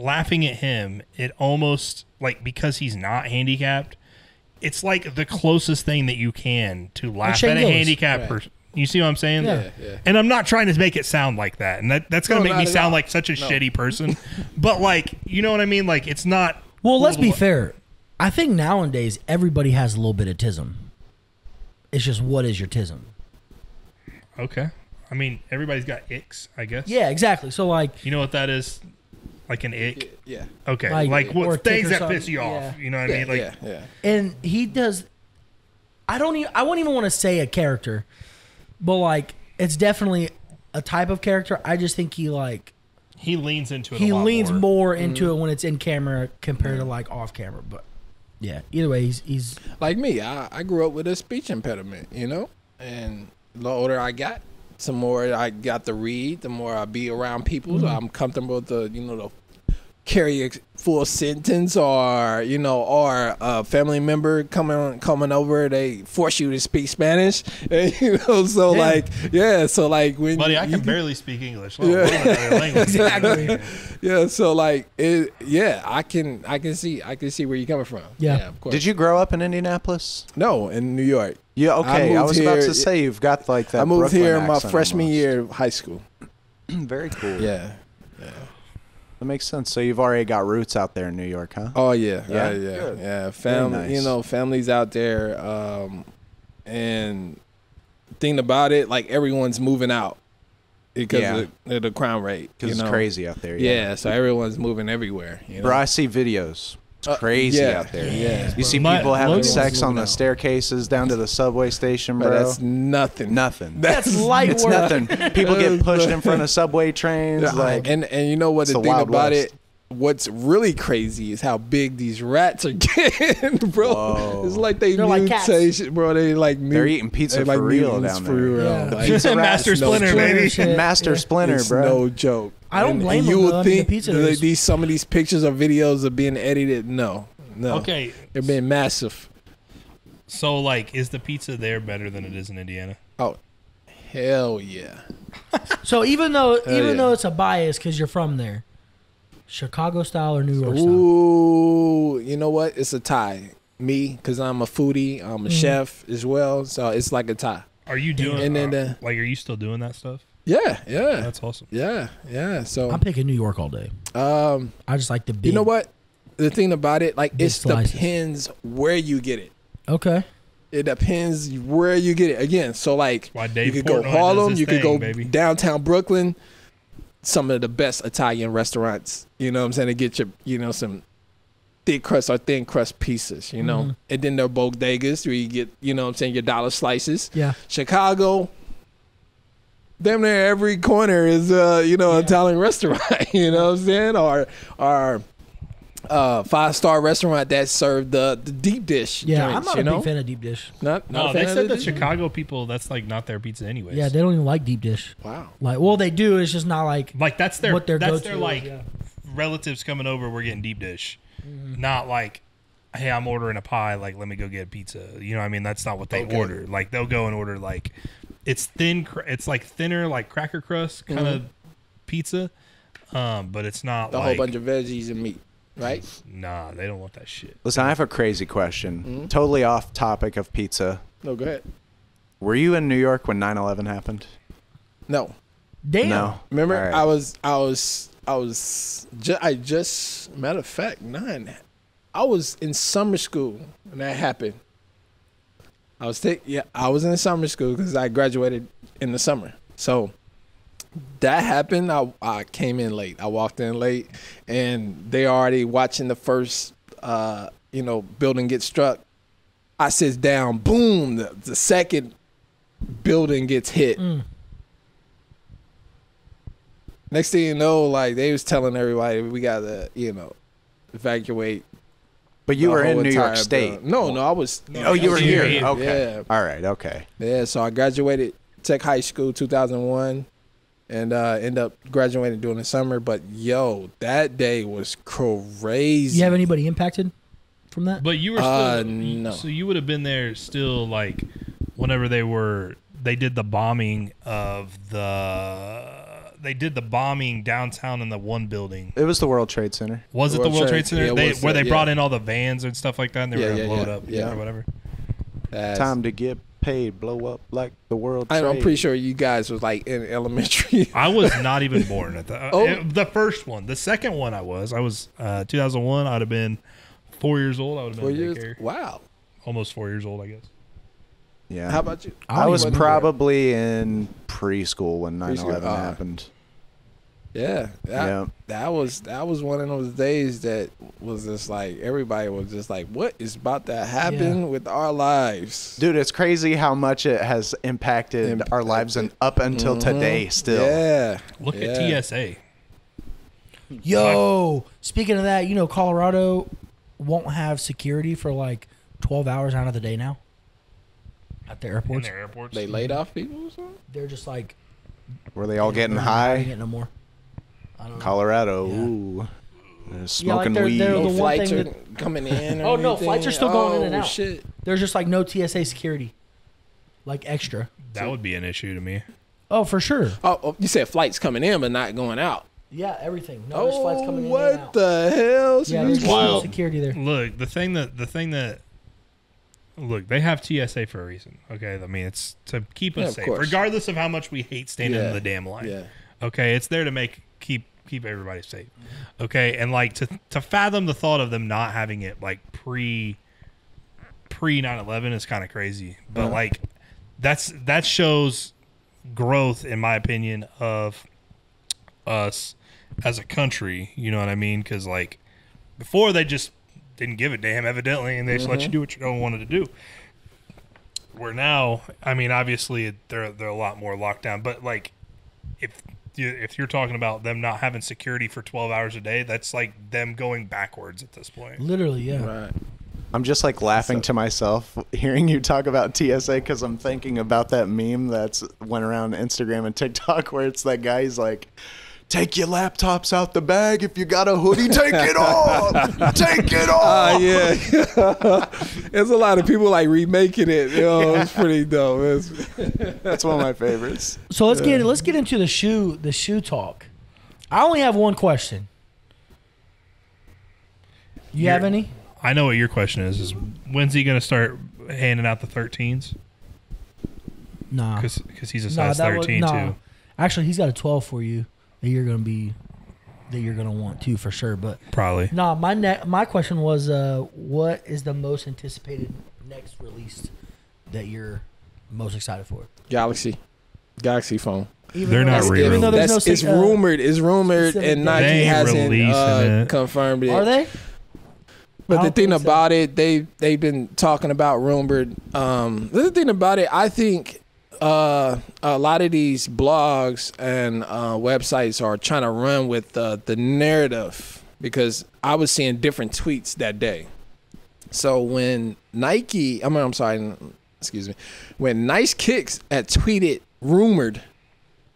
laughing at him, it almost like because he's not handicapped, it's like the closest thing that you can to laugh at a handicapped person. You see what I'm saying? Yeah. And I'm not trying to make it sound like that. And that's going to make me sound like such a shitty person. But, like, you know what I mean? Like, it's not. Well, let's be fair. I think nowadays everybody has a little bit of tism. It's just, what is your tism? Okay. I mean, everybody's got icks, I guess. Yeah, exactly. So, like. You know what that is? Like an ick? Yeah. Okay. Like what things that piss you off. Yeah. You know what I mean? Like, yeah. And he does. I wouldn't even want to say a character. But, like, it's definitely a type of character. I just think he leans into it. He leans more into it when it's in camera compared to, like, off camera. But, yeah. Either way, he's like me. I grew up with a speech impediment, you know? And the older I got, the more I got to read, the more I be around people. So I'm comfortable with the carry a full sentence, or or a family member coming over, they force you to speak Spanish, and, so like when buddy, I can barely speak English. exactly. So like I can see where you're coming from. Yeah, of course. Did you grow up in Indianapolis? No, in New York. Yeah, okay. I was about to say you've got like that. I moved Brooklyn here in my accent freshman almost. year of high school. Very cool. Yeah. That makes sense. So you've already got roots out there in New York, huh? Oh yeah, Yeah? yeah. Family, nice. Families out there, and thing about it, like everyone's moving out because of the crime rate. Because it's crazy out there. Yeah, so everyone's moving everywhere. Bro, I see videos. It's crazy out there. Yeah, you see My- people having Logan's sex on moving the out. staircases down to the subway station, bro. but that's nothing. nothing. That's light It's work. nothing. People get pushed in front of subway trains. Yeah, Like, and you know what it's the the thing Wild about West. it. What's really crazy is how big these rats are getting, bro. Whoa. It's like they're like cats. mutation, bro. they're eating pizza for real down there. Yeah. Like, Pizza Master it's no Splinter, joke. baby. Shit. Master Splinter, It's bro. no joke. I don't blame you them, would though. I mean, the think pizza that is- some of these pictures or videos are being edited. No. Okay. They're being massive. So, like, is the pizza there better than it is in Indiana? Oh, hell yeah. So even though yeah. though it's a bias because you're from there, Chicago style or New York style? Ooh, you know what? It's a tie. Me, because I'm a foodie. I'm a chef as well. So it's like a tie. Are you doing? And then like, are you still doing that stuff? Yeah. That's awesome. Yeah. So I'm picking New York all day. I just like the big. you know what? The thing about it, like, Big it slices. depends where you get it. Okay. It depends where you get it. Again, so like Why Dave you could go Portnoy does Harlem, his you could thing, go baby. downtown Brooklyn. Some of the best Italian restaurants, you know what I'm saying, to get your, some thick crust or thin crust pieces, you know. And then there are bodegas where you get, you know what I'm saying, your dollar slices. Yeah. Chicago, damn near every corner is Italian restaurant, you know what I'm saying? Or 5-star restaurant that served the deep dish Yeah, joints, I'm not you a know? big fan of deep dish. Not No, a they fan said of that the Chicago people, that's like not their pizza anyways. Yeah, they don't even like deep dish. Wow. Like, well, they do. It's just not like Like that's their what their that's go-to their is, like yeah. relatives coming over. We're getting deep dish, not like, hey, I'm ordering a pie. Like, let me go get a pizza. You know what I mean? That's not what they order. Like, they'll go and order like it's thin. It's like thinner, like cracker crust kind of pizza. But it's not A like whole bunch of veggies and meat, right? nah. They don't want that shit. Listen, I have a crazy question. Totally off topic of pizza. No, go ahead. Were you in New York when 9/11 happened? No. damn. No. Remember, All right. I just, matter of fact, I was in summer school when that happened. I was in summer school because I graduated in the summer. So that happened. I came in late. I walked in late, and they already watching the first, building get struck. I sit down. Boom! The second building gets hit. Next thing you know, like, they was telling everybody we gotta, evacuate. But you the were in whole New York entire State. building. No, I was. Oh, you were here. Yeah. Okay. Yeah. All right. Okay. Yeah, so I graduated Tech High School 2001 and ended up graduating during the summer. But, yo, that day was crazy. You have anybody impacted from that? But you were still no. So you would have been there still, like, whenever they did the bombing of they did the bombing downtown in the one building. It was the World Trade Center. Was it the World Trade Center? Yeah, where they brought in all the vans and stuff like that, and they were going to blow it up or whatever. Time to get paid, blow up like the World Trade. I'm pretty sure you guys was like in elementary. I was not even born at the first one. The second one I was 2001. I'd have been 4 years old. I would have been in daycare. Wow. Almost 4 years old, I guess. Yeah. How about you? I was probably in preschool when 9/11 happened. Yeah. That was one of those days that was just like everybody was just like, what is about to happen with our lives? Dude, it's crazy how much it has impacted our lives and up until today still. Yeah. Look at TSA. Yo, speaking of that, Colorado won't have security for like 12 hours out of the day now at the airports. In their airports. They laid off people or something? They're just like, were they all getting high? Getting no more. I don't know. Colorado, ooh. They're smoking weed. They're No the flights one are thing coming in. Oh, no, flights are still going in and out. Shit. There's just like no TSA security, like extra. That would be an issue to me. Oh, for sure. Oh, you said flights coming in but not going out. Yeah, everything. No, there's flights coming in what and out. the hell? Yeah, there's no security there. Look, the thing that look, they have TSA for a reason. Okay, I mean it's to keep us safe, regardless of how much we hate standing in the damn line. Yeah. Okay, it's there to keep everybody safe. Okay, and like to fathom the thought of them not having it like pre 9/11 is kind of crazy. But like that shows growth, in my opinion, of us as a country. You know what I mean? Because like before they just didn't give a damn, evidently, and they just let you do what you don't wanted to do. Where now, I mean, obviously they're a lot more locked down, but like if you're talking about them not having security for 12 hours a day, that's like them going backwards at this point. Literally, yeah. Right. I'm just like laughing to myself hearing you talk about TSA because I'm thinking about that meme that's went around Instagram and TikTok where it's that guy, he's like, take your laptops out the bag. If you got a hoodie, take it off. Take it off. Yeah. There's a lot of people like remaking it. It's pretty dope. That's one of my favorites. So let's get into the shoe talk. I only have one question. You have any? I know what your question is when's he going to start handing out the 13s? Nah. Because he's a size 13 too. Actually, he's got a 12 for you. That you're gonna want to for sure, but probably. No, my question was, what is the most anticipated next release that you're most excited for? Galaxy phone. They're not real. It's rumored, and Nike hasn't confirmed it. Are they? But the thing about it, they've been talking about rumored. The thing about it, I think. A lot of these blogs and websites are trying to run with the narrative because I was seeing different tweets that day. So when when Nice Kicks had tweeted rumored,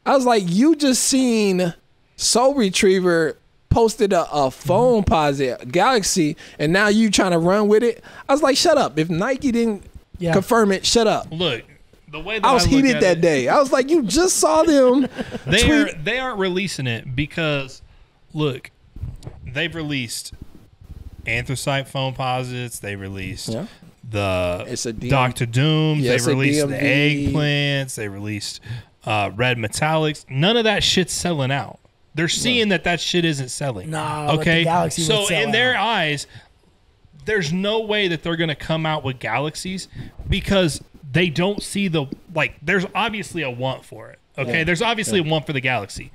I was like, you just seen Soul Retriever posted a phone posit Galaxy, and now you trying to run with it. I was like, shut up. If Nike didn't confirm it, shut up. Look. The way that I was heated that day. I was like, you just saw them. They aren't releasing it because, look, they've released anthracite phone posits. They released the Dr. Dooms. They released the eggplants. They released red metallics. None of that shit's selling out. They're seeing that shit isn't selling. No, okay. Galaxy so in their out. eyes, there's no way that they're going to come out with Galaxies because they don't see there's obviously a want for it. Okay. Yeah. There's obviously a want for the Galaxy,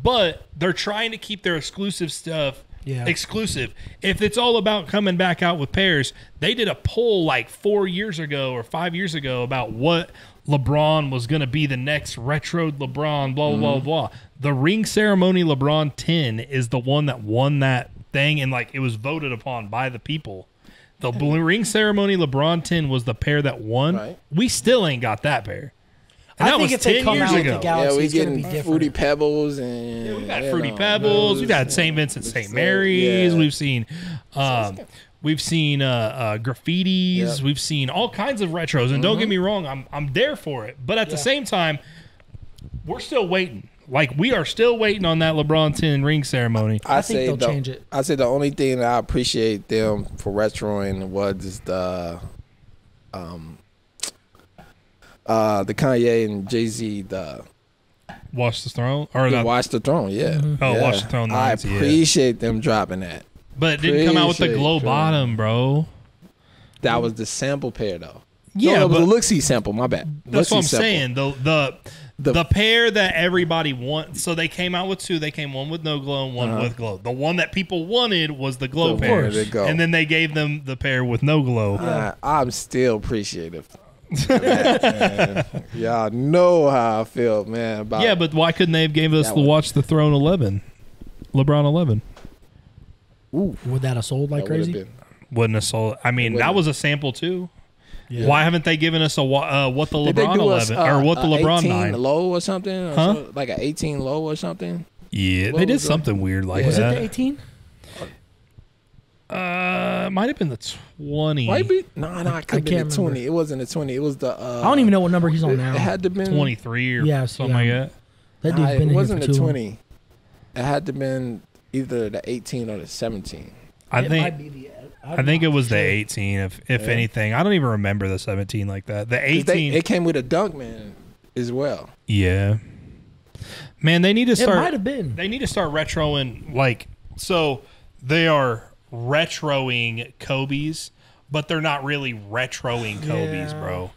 but they're trying to keep their exclusive stuff exclusive. If it's all about coming back out with pairs, they did a poll like 4 years ago or 5 years ago about what LeBron was going to be the next retro LeBron, blah, blah, blah. The ring ceremony LeBron 10 is the one that won that thing. And like, it was voted upon by the people. The ring ceremony LeBron 10 was the pair that won. Right. We still ain't got that pair. And that was 10 years ago. We getting Fruity Pebbles and we got Fruity Pebbles. We've got St. Vincent St. Mary's. Yeah. We've seen graffitis. Yep. We've seen all kinds of retros. And don't get me wrong, I'm there for it. But at the same time, we're still waiting. Like, we are still waiting on that LeBron 10 ring ceremony. I think they'll change it. I say the only thing that I appreciate them for retroing was the Kanye and Jay-Z, the Watch the Throne? Or not? Watch the Throne, yeah. Mm-hmm. Oh, yeah. Watch the Throne. I appreciate them dropping that. But it didn't come out with the glow bottom, bro. That was the sample pair, though. Yeah, no, it was a look-see sample, my bad. That's what I'm saying. The pair that everybody wants. So they came out with two. They came one with no glow and one with glow. The one that people wanted was the glow pair. And then they gave them the pair with no glow. I'm still appreciative. Y'all know how I feel, man. About but why couldn't they have gave us the Watch the Throne 11? LeBron 11. Ooh. Would that have sold like crazy? Wouldn't have sold. I mean, that was a sample too. Yeah. Why haven't they given us a what the LeBron 11 or what the LeBron 9 low or something? Huh? Like an 18 low or something? Yeah, they did something weird like that. Was it the 18? It might have been the 20. Might be. No, it could be the 20. It wasn't the 20. It was the. I don't even know what number he's on now. It had to been 23 or something like that. That dude's been it wasn't here for the 20. It had to been either the 18 or the 17. I think it was the 18, if anything. I don't even remember the 17 like that. The 18. It came with a Dunkman as well. Yeah. Man, they need to start. It might have been. They need to start retroing, like, so they are retroing Kobe's, but they're not really retroing Kobe's, bro.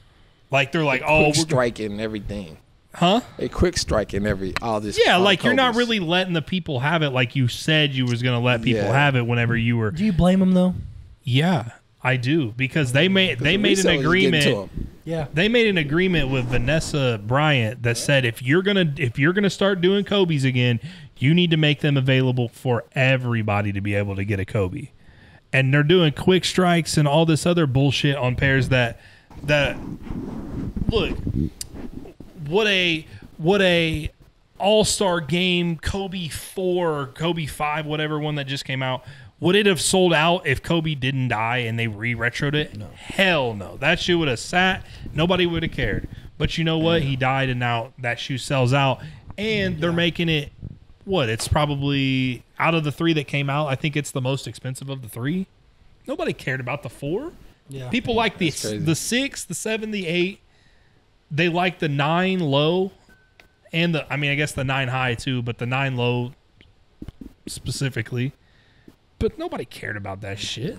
Like, they're like, quick striking everything. Huh? A quick strike in all this. Yeah, like you're not really letting the people have it like you said you was going to let people have it whenever you were. Do you blame them though? Yeah, I do, because they made an agreement. Yeah. They made an agreement with Vanessa Bryant that said if you're gonna start doing Kobe's again, you need to make them available for everybody to be able to get a Kobe. And they're doing quick strikes and all this other bullshit on pairs that look, what a all-star game Kobe 4, Kobe 5, whatever one that just came out. Would it have sold out if Kobe didn't die and they re-retroed it? No. Hell no. That shoe would have sat. Nobody would have cared. But you know what? He died, and now that shoe sells out. And they're making it, it's probably, out of the 3 that came out, I think it's the most expensive of the 3. Nobody cared about the 4. Yeah. People like the 6, the 7, the 8. They like the 9 low. And I guess the 9 high too, but the 9 low specifically. But nobody cared about that shit.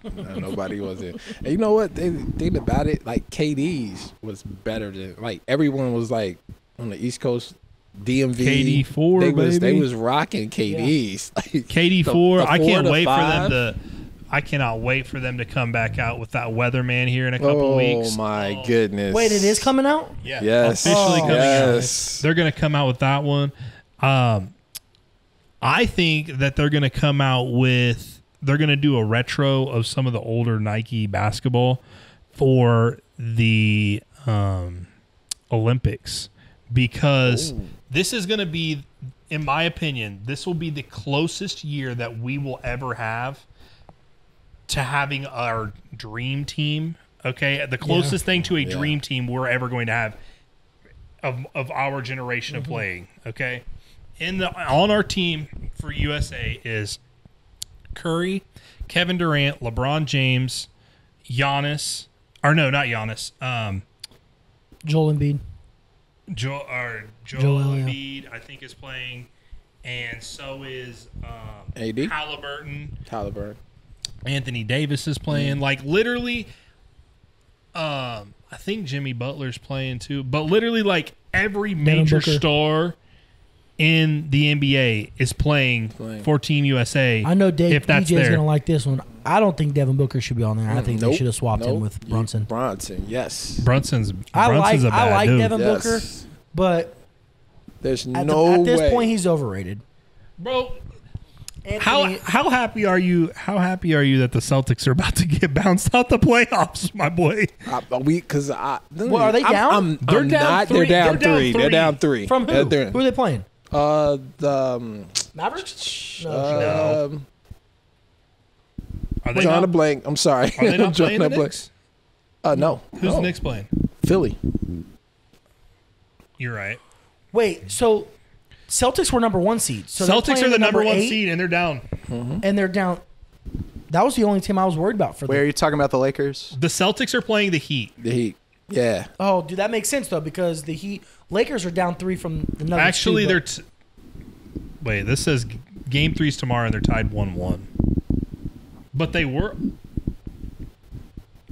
No, nobody was it. And you know what? They think about it. Like KD's was better than everyone was like on the East Coast. DMV KD4, they was rocking KD's. Yeah. Like, KD4. I can't wait for them to. I cannot wait for them to come back out with that Weatherman here in a couple weeks. Oh my goodness! Wait, it is coming out? Yeah, yes, officially coming out. They're gonna come out with that one. I think that they're going to come out with, they're going to do a retro of some of the older Nike basketball for the Olympics, because this is going to be, in my opinion, this will be the closest year that we will ever have to having our dream team. Okay. The closest thing to a dream team we're ever going to have of our generation of playing. Okay. On our team for USA is Curry, Kevin Durant, LeBron James, Giannis, or no, not Giannis. Joel Embiid. Joel Embiid, I think, is playing, and so is AD Halliburton. Anthony Davis is playing. Like literally, I think Jimmy Butler's playing too. But literally, like every major star in the NBA is playing for Team USA. I know DJ's going to like this one. I don't think Devin Booker should be on there. I think they should have swapped him with Brunson. Yes. Brunson's a bad dude. I like Devin Booker, but there's at this point he's overrated. Bro, how happy are you? How happy are you that the Celtics are about to get bounced out the playoffs, my boy? Are they down? They're down 3. They're down 3. From who? Who are they playing? The Mavericks? No. Are they drawing a blank. I'm sorry. Are they not playing the Knicks? No. Who's the Knicks playing? Philly. You're right. Wait, so Celtics were number 1 seed. So Celtics are the number 1 seed, and they're down. And they're down. That was the only team I was worried about for them. Wait, are you talking about the Lakers? The Celtics are playing the Heat. The Heat. Yeah. Oh, dude, that makes sense, though, because the Heat... Lakers are down 3 from the Nuggets. Actually, they're... Wait, this says Game 3's tomorrow, and they're tied 1-1. But they were...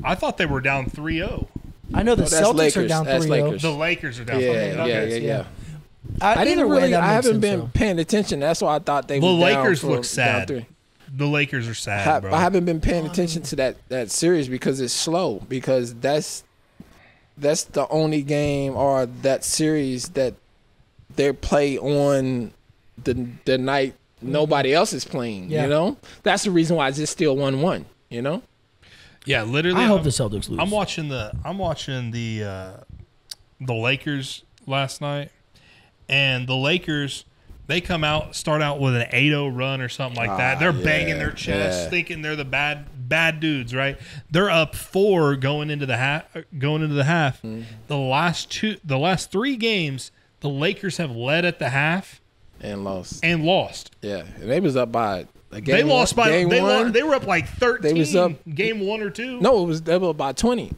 I thought they were down 3-0. I know the Celtics are down 3-0. The Lakers are down 3-0. Yeah. I didn't really... I haven't been so. paying attention. That's why I thought they were down. The Lakers look sad. The Lakers are sad, bro. I haven't been paying attention to that series because it's slow. Because that's the only game or that series that they play on the night nobody else is playing. You know, that's the reason why it's just still 1-1. You know. Yeah, literally. I hope the Celtics lose. I'm watching the Lakers last night, and the Lakers. They start out with an 8-0 run or something like that. They're banging their chests, thinking they're the bad dudes, right? They're up 4 going into the half. Mm-hmm. The last 3 games, the Lakers have led at the half and lost. Yeah, and they was up by a game. They lost by game one. They were up like 13. They was up game 1 or 2. No, they were up by 20.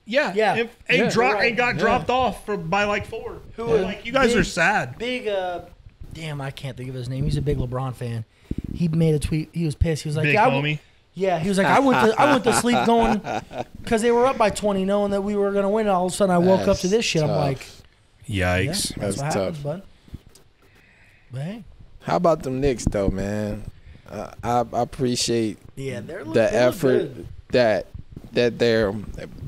Yeah. And got dropped off by like 4. You guys are sad. Big. Damn, I can't think of his name. He's a big LeBron fan. He made a tweet. He was pissed. He was like, big homie. Yeah, he was like, I went to sleep going because they were up by 20, knowing that we were going to win. All of a sudden, I woke up to this shit. Tough. I'm like, yikes. That's what tough. happens, bud. But hey. How about them Knicks, though, man? I appreciate the effort that they're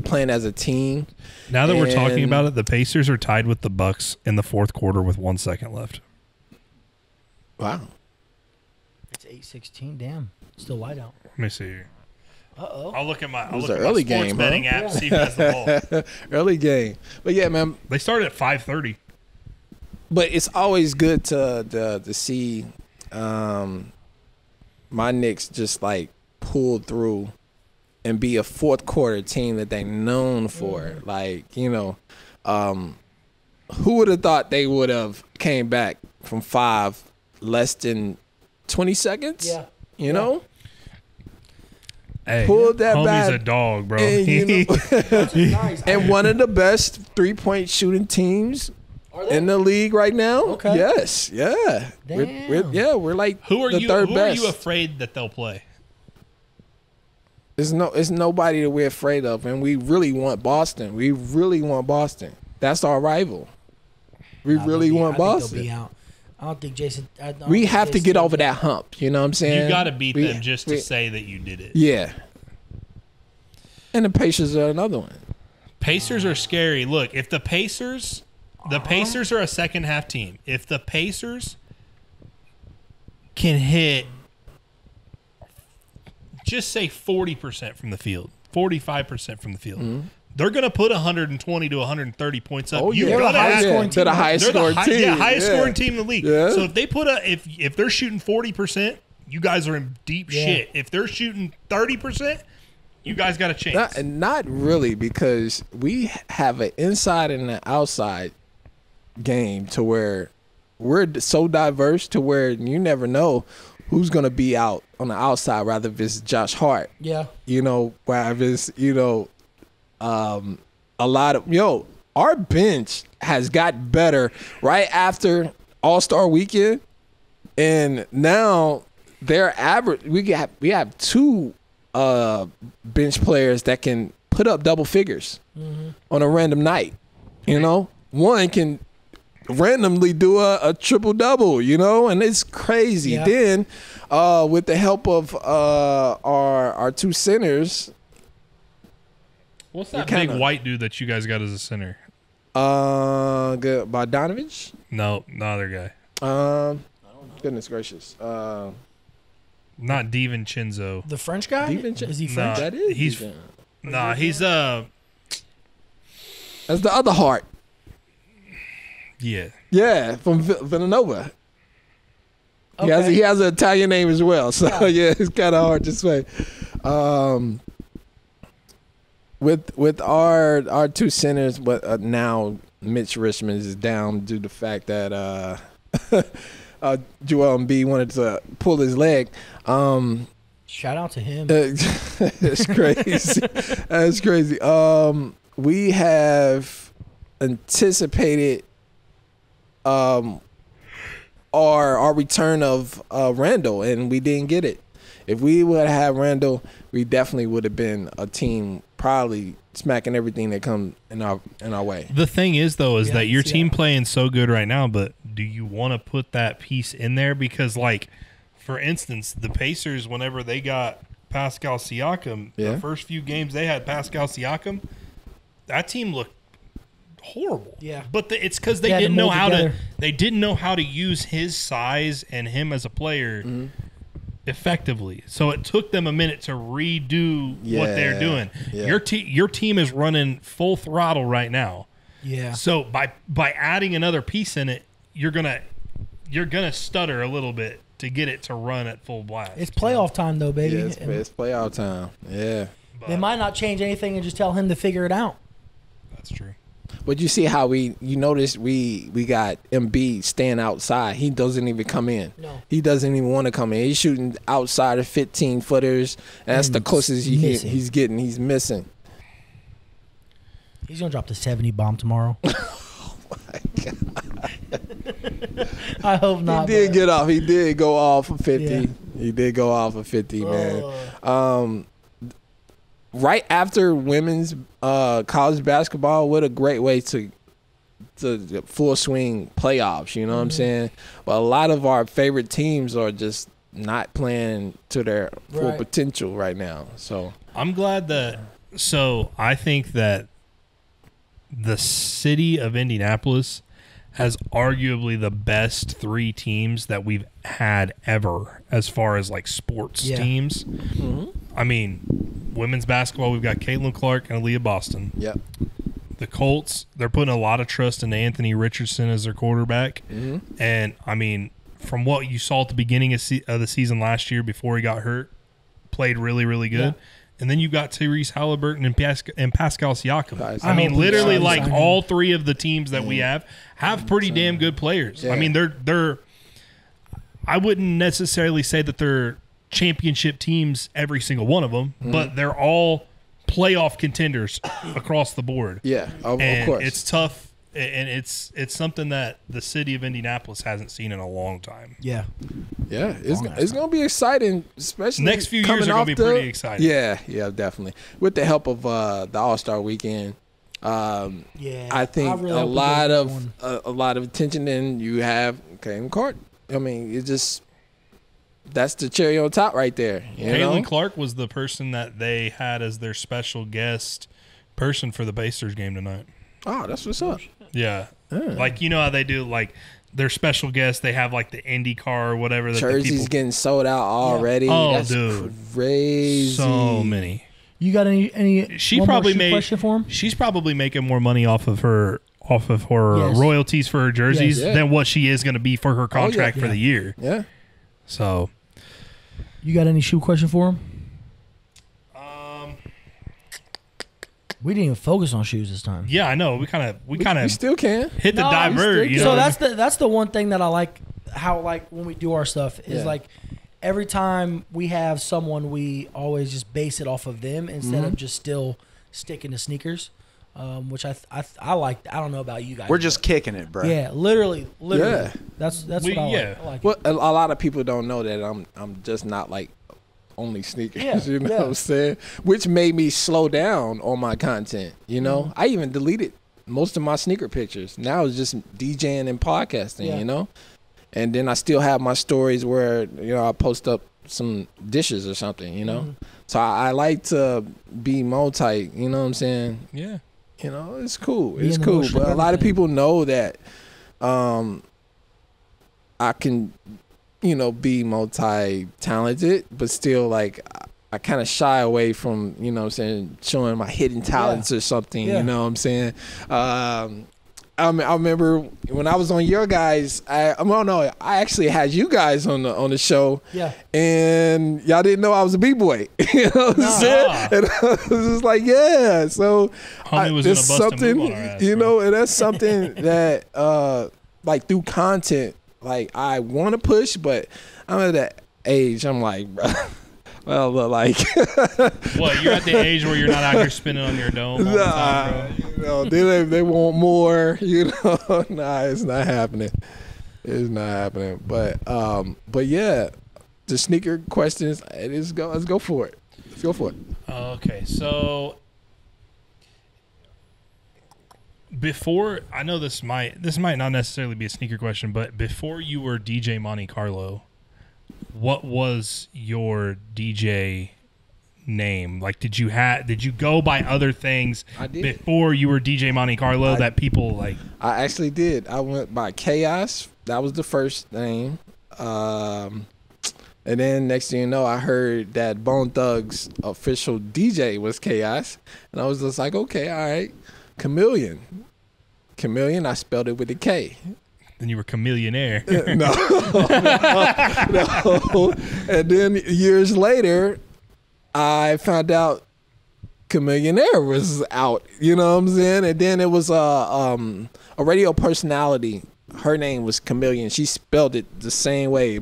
playing as a team. Now that we're talking about it, the Pacers are tied with the Bucks in the 4th quarter with 1 second left. Wow. It's 8:16. Damn. Still wide out. Let me see. Uh-oh. I'll look at my early sports game, betting app, see who has the ball. Early game. But yeah, man. They started at 5:30. But it's always good to see my Knicks just like pull through and be a 4th quarter team that they're known for. Like, you know, who would have thought they would have came back from 5 less than 20 seconds? Yeah. You know? Hey, pulled that homie's back. A dog, bro. And, you know, nice. and one of the best 3-point shooting teams in the league right now. Okay. Yes. Yeah. Damn. We're like who are the you? third Who best. are you afraid that they'll play? It's nobody that we're afraid of, and we really want Boston. We really want Boston. That's our rival. We really want Boston. They'll be out. I don't think Jason. We have to get over that hump. You know what I'm saying? You got to beat them just to say that you did it. Yeah. And the Pacers are another one. Pacers are scary. Look, if the Pacers are a second half team. If the Pacers can hit, just say 40% from the field, 45% from the field, they're going to put 120 to 130 points up. Oh, yeah. They're the highest scoring team. Yeah, highest scoring team in the league. Yeah. So if they put if they're shooting 40%, you guys are in deep shit. If they're shooting 30%, you guys got a chance. Not really, because we have an inside and an outside game to where we're so diverse to where you never know who's going to be out on the outside, rather if it's Josh Hart. Yeah. You know, whether it's, you know, a lot of, our bench has got better right after All-Star Weekend. And now their average, we have 2 bench players that can put up double figures on a random night. You know, one can randomly do a triple-double, you know, and it's crazy. Yeah. Then with the help of our 2 centers. What's that big white dude that you guys got as a center? Good. Bogdanovich? No other guy. Goodness gracious. Not DiVincenzo. The French guy? Is he French? That is. He's That's the other Hart. Yeah. Yeah, from Villanova. Okay. He has an Italian name as well, so yeah, it's kind of hard to say. With our 2 centers, but now Mitch Richmond is down due to the fact that Joel Embiid wanted to pull his leg. Shout out to him. It's crazy. That's crazy. We have anticipated our return of Randall, and we didn't get it. If we would have Randall, we definitely would have been a team probably smacking everything that comes in our way. The thing is, though, is that your team playing so good right now, but do you want to put that piece in there? Because, like, for instance, the Pacers, whenever they got Pascal Siakam, the first few games they had Pascal Siakam, that team looked horrible. Yeah, but it's because they didn't know how to. They didn't know how to use his size and him as a player effectively. So it took them a minute to redo what they're doing. Yeah. Your team is running full throttle right now. Yeah. So by adding another piece in it, you're gonna stutter a little bit to get it to run at full blast. It's playoff time though, baby. Yeah, it's playoff time. Yeah. They might not change anything and just tell him to figure it out. That's true. But you see how you notice we got Embiid staying outside. He doesn't even come in. No. He doesn't even want to come in. He's shooting outside of 15 footers. And that's the closest he's getting. He's missing. He's gonna drop the 70 bomb tomorrow. Oh my God. I hope not. He did get off. He did go off of 50. Yeah. He did go off of 50, man. Right after women's college basketball, what a great way to full swing playoffs, you know what I'm saying? But a lot of our favorite teams are just not playing to their full potential right now. So I'm glad that I think that the city of Indianapolis has arguably the best 3 teams that we've had ever as far as like sports teams. Mm-hmm. I mean, women's basketball, we've got Caitlin Clark and Aaliyah Boston. Yep. The Colts, they're putting a lot of trust in Anthony Richardson as their quarterback. Mm-hmm. And, I mean, from what you saw at the beginning of the season last year before he got hurt, played really, really good. Yeah. And then you got Tyrese Halliburton and Pascal Siakam. I mean, literally, like all 3 of the teams that we have pretty damn good players. Yeah. I mean, they're. I wouldn't necessarily say that they're championship teams, every single one of them, but they're all playoff contenders across the board. Yeah, of and course. It's tough, and it's something that the city of Indianapolis hasn't seen in a long time. Yeah. Yeah, it's going to be exciting, especially next few years are going to be pretty exciting. Yeah, definitely. With the help of the All-Star Weekend, I think a lot of attention. And you have Caitlin Clark. I mean, that's the cherry on top right there. Caitlin Clark was the person that they had as their special guest person for the Pacers game tonight. Oh, that's what's up. Yeah. Like, you know how they do, like, their special guests, they have, like, the IndyCar or whatever. That Jerseys getting sold out already. Oh, that's dude. Crazy. So many. You got any question for him? She's probably making more money off of her royalties for her jerseys than what she is going to be for her contract for the year. Yeah. So, you got any shoe question for him? We didn't even focus on shoes this time. Yeah, I know. We still can hit the divert. You know? So that's the one thing that I like. How like when we do our stuff is like every time we have someone, we always just base it off of them instead of just still sticking to sneakers. Which I like. I don't know about you guys. We're just kicking it, bro. Yeah, literally. Yeah. That's what I like. I like well, a lot of people don't know that I'm just not like only sneakers. You know what I'm saying? Which made me slow down on my content. You know, I even deleted most of my sneaker pictures. Now it's just DJing and podcasting. You know, and then I still have my stories where I post up some dishes or something. You know, so I like to be multi. You know what I'm saying? Yeah. It's cool. It's cool. But a lot of people know that I can, be multi-talented, but still, like, I kind of shy away from, showing my hidden talents or something, you know what I'm saying? I remember when I was on your guys, I actually had you guys on the show. Yeah. And y'all didn't know I was a B-boy. You know what I'm saying? And I was just like, yeah. So it's something, and that's something that like through content, Like I want to push, but I'm at that age. I'm like, bro. Well, but like, what, you're at the age where you're not out here spinning on your dome all the time, bro? You know, they want more. You know, nah, it's not happening. It's not happening. But yeah, the sneaker questions. Let's go for it. Let's go for it. Okay, so before, I know this might not necessarily be a sneaker question, but before you were DJ Monte Carlo, what was your DJ name? Like, did you go by other things before you were DJ Monte Carlo that people like? I actually did. I went by Chaos. That was the first name. And then next thing you know, I heard that Bone Thugs official DJ was Chaos. And I was just like, okay, all right. Chameleon. I spelled it with a K. Then you were Chameleonaire. No. And then years later, I found out Chameleonaire was out. You know what I'm saying? And then it was a radio personality. Her name was Chameleon. She spelled it the same way,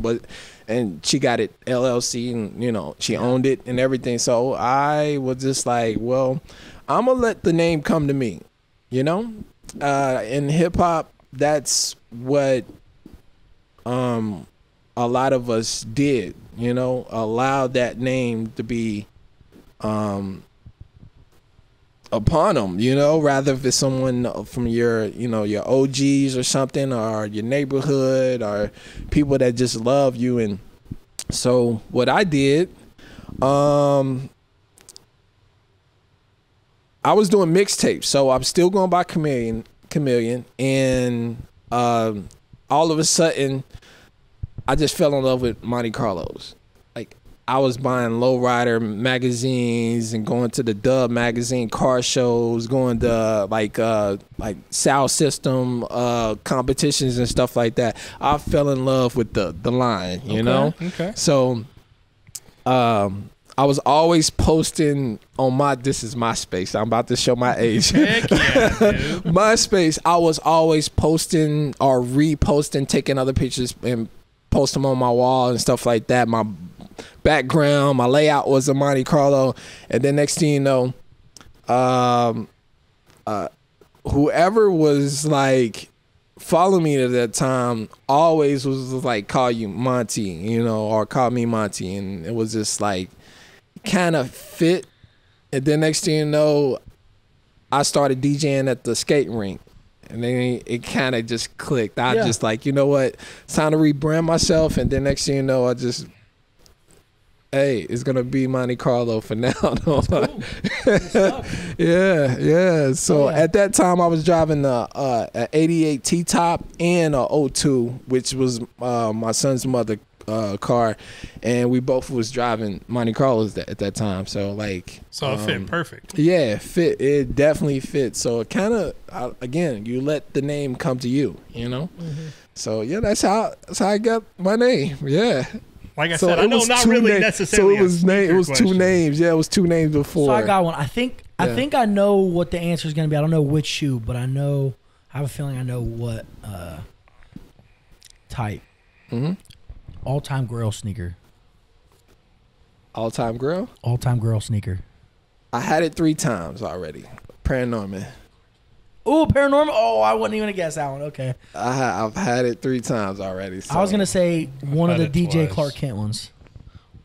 and she got it LLC, and you know she owned it and everything. So I was just like, well, I'm gonna let the name come to me. You know, in hip hop, that's what a lot of us did. You know, allow that name to be upon them, you know, rather if it's someone from your, you know, your OGs or something, or your neighborhood, or people that just love you. And so what I did, I was doing mixtapes, so I'm still going by Chameleon, and all of a sudden, I just fell in love with Monte Carlos. Like, I was buying Lowrider magazines and going to the Dub magazine car shows, going to like sound system competitions and stuff like that. I fell in love with the line, you know? Okay. So I was always posting on this is MySpace. I'm about to show my age. Heck yeah, dude. MySpace, I was always posting or reposting, taking other pictures and post them on my wall and stuff like that. My background, my layout was a Monte Carlo. And then next thing you know, whoever was like following me at that time always was like, call you Monty, you know, or call me Monty. And it was just like kind of fit. And then next thing you know, I started DJing at the skating rink. And then it kind of just clicked. I just like, you know what? It's time to rebrand myself. And then next thing you know, I just, hey, it's going to be Monte Carlo for now. Cool. Yeah. So at that time, I was driving an 88 T-Top and a 02, which was my son's mother car. And we both was driving Monte Carlos at that time. So like, so it fit perfect. Yeah, it definitely fit. So it kind of, again, you let the name come to you, you know? Mm-hmm. So yeah, that's how I got my name. Yeah. Like I said, I know not really necessarily. So it was two names. Yeah, it was two names before. So I got one. I think I know what the answer is going to be. I don't know which shoe, but I have a feeling I know what type. Mm-hmm. All-time girl sneaker. All-time girl? All-time girl sneaker. I had it 3 times already. Paranorman. Oh, Paranormal. Oh, I wasn't even going to guess that one. Okay. I've had it 3 times already. So. I was going to say one of the DJ twice. Clark Kent ones.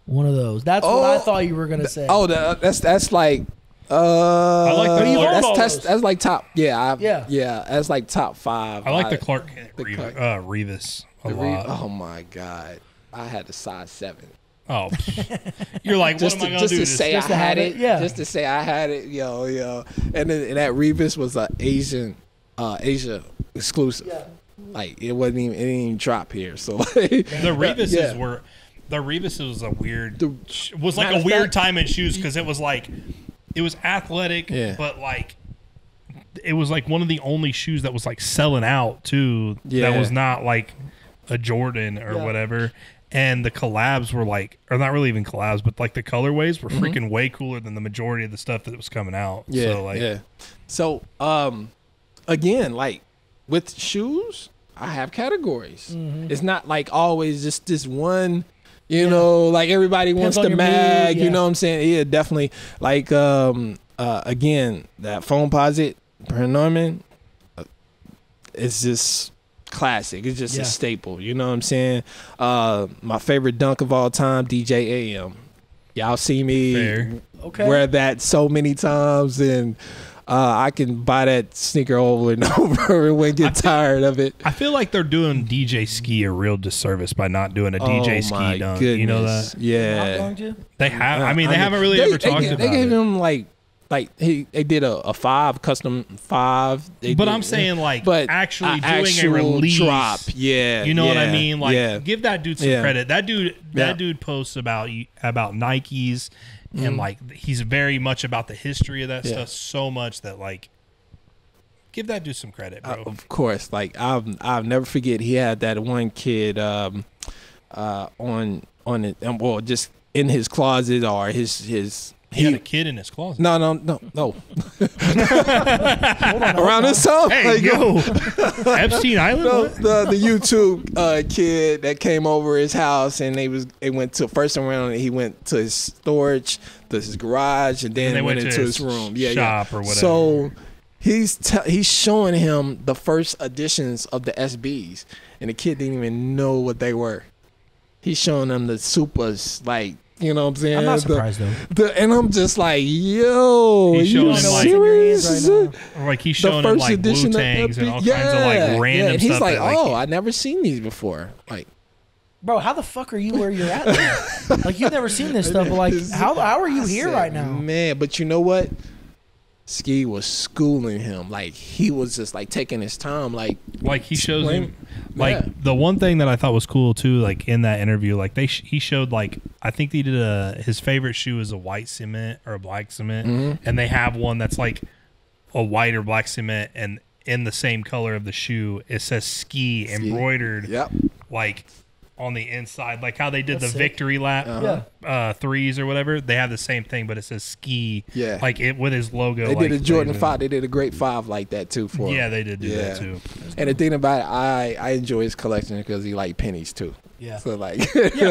One of those. That's what I thought you were going to say. Oh, that's like... I like the that's like top... Yeah. Yeah. That's like top 5. I like the Clark Kent Revis a lot. Oh, my God. I had the size 7. Oh, you're like, what am I gonna do? Just to had it. Yeah. Just to say I had it, yo. And then that Revis was a Asia exclusive. Yeah. Like it didn't even drop here. So like, the Revises were. The Revis was a weird. Was like a weird time in shoes because it was like, it was athletic, but like. It was like one of the only shoes that was like selling out too. Yeah. That was not like a Jordan or whatever. And the collabs were like, or not really even collabs, but like the colorways were freaking way cooler than the majority of the stuff that was coming out. Yeah. So, again, like with shoes, I have categories. It's not like always just this one. You know, like everybody wants to mag. Mood, you know what I'm saying? Yeah, definitely. Like again, that Phone Posit, Norman, it's just classic. It's just a staple. You know what I'm saying? My favorite dunk of all time, DJ AM. Y'all see me wear that so many times, and I can buy that sneaker over and over and won't get tired of it. I feel like they're doing DJ Ski a real disservis by not doing a DJ Ski dunk. Goodness. You know that? Yeah. They have. I mean, they haven't really ever talked about it. They gave him like they did a 5 custom 5. I'm saying but actually doing a release drop. Yeah, you know what I mean. Like, give that dude some credit. That dude posts about Nikes, and like he's very much about the history of that stuff so much that like give that dude some credit, bro. Of course, like I'll never forget. He had that one kid on it, well, just in his closet or his. He had a kid in his closet. No. Around this time. Hey, yo. Epstein Island? No, the YouTube kid that came over his house, and they went to first around. He went to his storage, to his garage, and then went into his room. Shop or whatever. So he's showing him the first editions of the SBs, and the kid didn't even know what they were. He's showing them the supers, like. You know what I'm saying? I'm not surprised though. And I'm just like, yo, he's showing you serious? Right now. Like he's showing him like Wu-Tangs and all kinds of like random and stuff. He's like, oh, I've never seen these before. Like, bro, how the fuck are you where you're at? Like you've never seen this stuff. But like, how are you here right now? Man, but you know what? Ski was schooling him. Like he was just like taking his time. Like he shows him. Like the one thing that I thought was cool too, like in that interview, like he showed like I think he did his favorite shoe is a white cement or a black cement, and they have one that's like a white or black cement, and in the same color of the shoe it says ski embroidered, like on the inside, like how they did the victory lap threes or whatever. They have the same thing, but it says ski, like it with his logo. They did a Jordan 5. They did a great 5 like that too for him. Yeah, they did do that too. And the thing about it, I enjoy his collection because he like pennies too. Yeah. So like, but he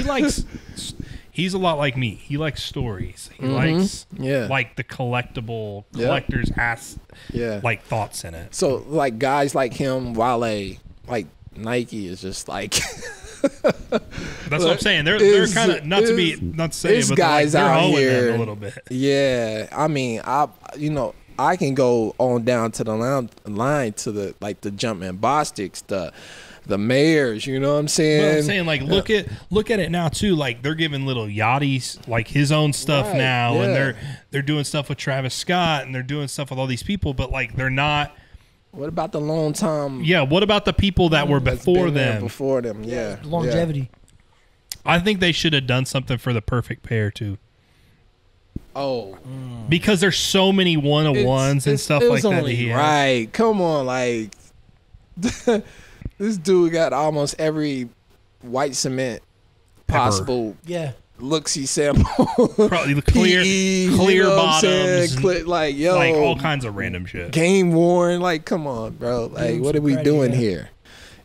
likes. He's a lot like me. He likes stories. He likes like the collector's like thoughts in it. So like guys like him, Wale, like Nike is just like that's what I'm saying. They're kind of not to say it, but guys they're out hoeing here a little bit. Yeah, I mean, I can go on down to the line to the like the Jumpman Bostics, the mayors. You know what I'm saying? But I'm saying like look at it now too. Like they're giving little Yachty's like his own stuff now, and they're doing stuff with Travis Scott, and they're doing stuff with all these people, but like they're not. What about the long time? Yeah, what about the people that were before them? Before them, yeah. Longevity. I think they should have done something for the perfect pair too. Oh. Because there's so many one-on-ones and stuff like that. Right. Come on, like this dude got almost every white cement possible. Yeah. Looksy sample, probably clear you know bottoms, like yo, like all kinds of random shit. Game worn, like come on, bro, like what are we doing here?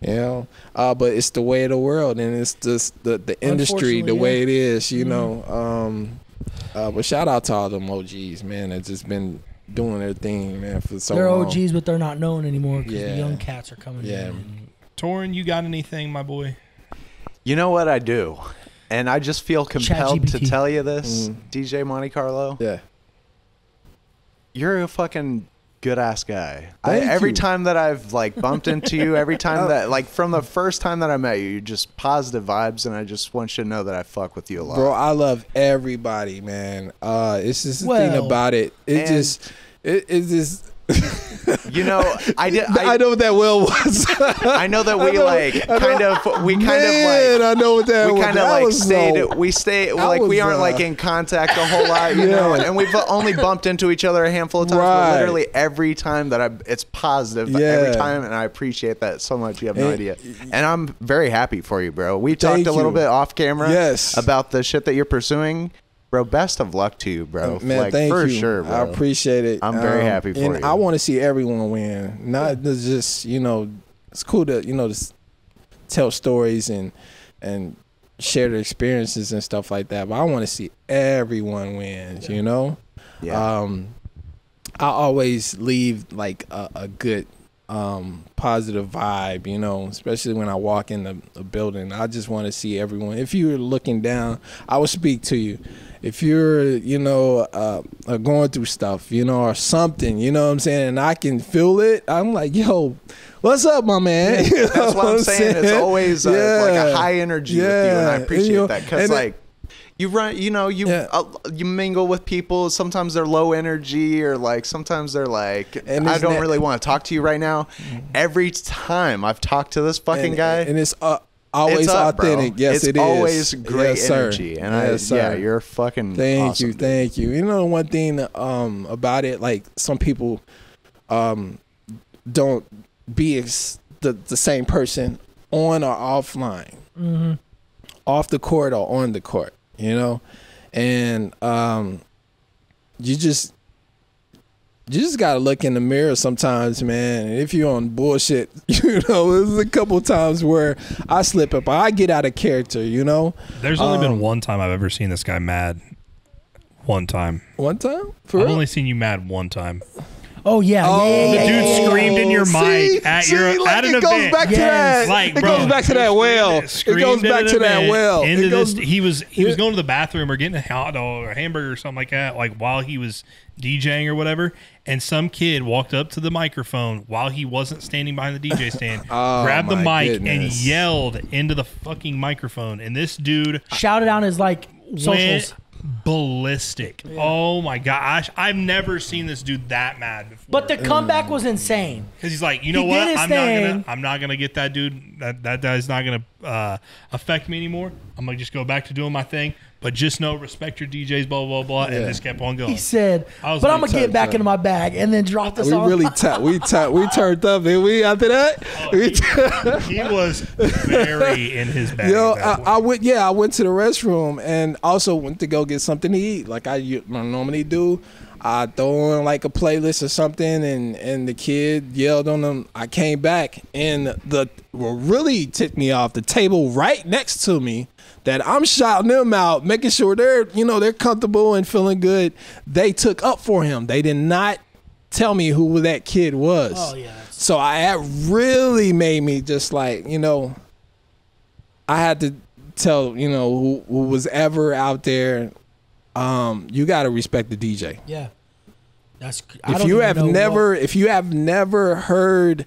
You know, but it's the way of the world, and it's just the industry, the way it is. You know, but shout out to all them OGs, man. That's just been doing their thing, man, for so long. They're OGs, but they're not known anymore because the young cats are coming in. Torrin, you got anything, my boy? You know what I do? And I just feel compelled to tell you this, DJ Monte Carlo. Yeah. You're a fucking good-ass guy. Every time that I've, like, bumped into you, every time that, like, from the first time that I met you, you're just positive vibes, and I just want you to know that I fuck with you a lot. Bro, I love everybody, man. It's just the thing about it. It's just... You know, I know what that well was. I know that we we aren't like in contact a whole lot, you know, and we've only bumped into each other a handful of times, but literally every time that it's positive every time, and I appreciate that so much. You have no idea, and I'm very happy for you, bro. We talked a little bit off camera about the shit that you're pursuing. Bro, best of luck to you, bro. Man, like, thank for you. sure, bro. I appreciate it. I'm very happy for you. I want to see everyone win, not just, you know, it's cool to, to tell stories and share their experiences and stuff like that. But I want to see everyone wins, Yeah. I always leave like a good positive vibe, especially when I walk in the building. I just want to see everyone. If you're looking down, I will speak to you. If you're, going through stuff, or something, you know what I'm saying, and I can feel it, I'm like, yo, what's up, my man? Yeah, that's what I'm saying. It's always like a high energy with you, and I appreciate that because like you run, you mingle with people. Sometimes they're low energy, or like sometimes they're like, I don't really want to talk to you right now. Every time I've talked to this fucking guy, and it's always authentic. Yes, it's it is. Always great energy, and yes, you're fucking. Thank awesome, you, thank you. One thing about it, like some people don't be the same person on or offline, off the court or on the court, and you just gotta look in the mirror sometimes, man. And if you're on bullshit, there's a couple times where I slip up. I get out of character, There's only been one time I've ever seen this guy mad. One time. One time? I've only seen you mad one time. Oh yeah, the dude screamed in your mic at an event. Goes back to that. Like, it goes back to that well. It goes back to that well. He was going to the bathroom or getting a hot dog or a hamburger or something like that, like while he was DJing or whatever. And some kid walked up to the microphone while he wasn't standing behind the DJ stand, grabbed the mic and yelled into the fucking microphone. And this dude shouted out his socials. Ballistic. Yeah. Oh my gosh. I've never seen this dude that mad before. But the comeback was insane. Because he's like, you know what? I'm not gonna get that dude. That guy's not gonna affect me anymore. I'm gonna just go back to doing my thing. But just know, respect your DJs, blah, blah, blah. And this kept on going. He said, but I'm going to get back into my bag and then drop the song. We turned up, didn't we, after that? He was very in his bag. I went to the restroom and also went to go get something to eat like I normally do. I throw on like a playlist or something, and the kid yelled on them. I came back, and what really ticked me off, the table right next to me, that I'm shouting them out, making sure they're comfortable and feeling good. They took up for him. They did not tell me who that kid was. Oh yeah. So that really made me just like, I had to tell, who was ever out there, you got to respect the DJ. Yeah. If you have never heard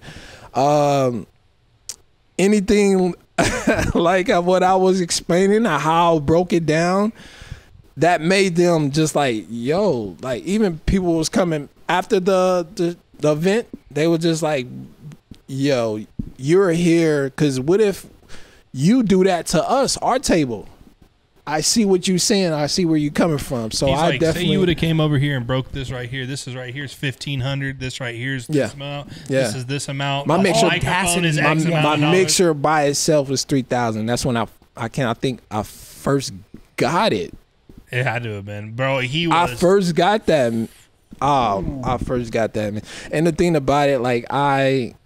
anything like what I was explaining, how I broke it down, that made them just like, yo, like even people was coming after the event, they were just like, yo, you're here because what if you do that to us, our table? I see what you're saying. I see where you're coming from. So he's I like, definitely. Say you would have came over here and broke this right here. This is right here is $1,500. This right here is this amount. Yeah. This is this amount. My mixer mixer by itself was $3,000. That's when I think I first got it. It had to have been, bro. I first got that. I first got that, man. And the thing about it, like I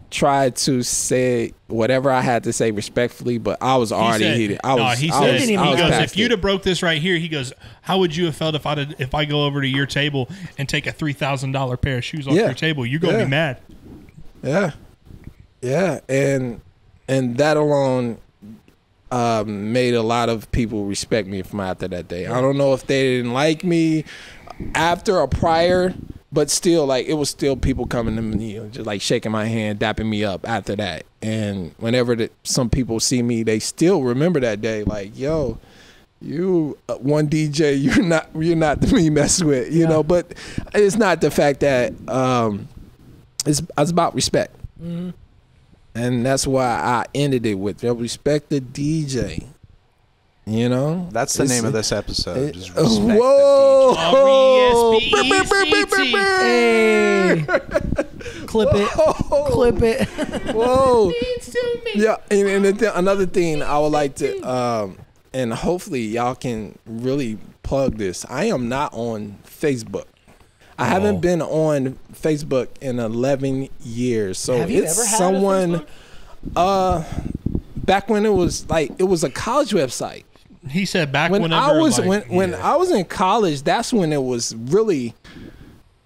tried to say whatever I had to say respectfully, but I was already heated. He goes, if you'd have broke this right here, he goes, how would you have felt if I go over to your table and take a $3,000 pair of shoes off your table? You're gonna be mad. Yeah, and that alone made a lot of people respect me from after that day. I don't know if they didn't like me after or prior, but still, like, it was still people coming to me, just like shaking my hand, dapping me up after that. And whenever some people see me, they still remember that day. Like, yo, you one DJ, you're not to be messed with, you know. But it's not the fact that it's about respect, and that's why I ended it with respect the DJ. You know, that's the name of this episode. Just respect whoa! Hey. Clip it. Whoa! Yeah, and another thing I would like to, and hopefully y'all can really plug this. I am not on Facebook. I haven't been on Facebook in 11 years. So have you ever had someone back when it was a college website. He said back when I was in college, that's when it was really,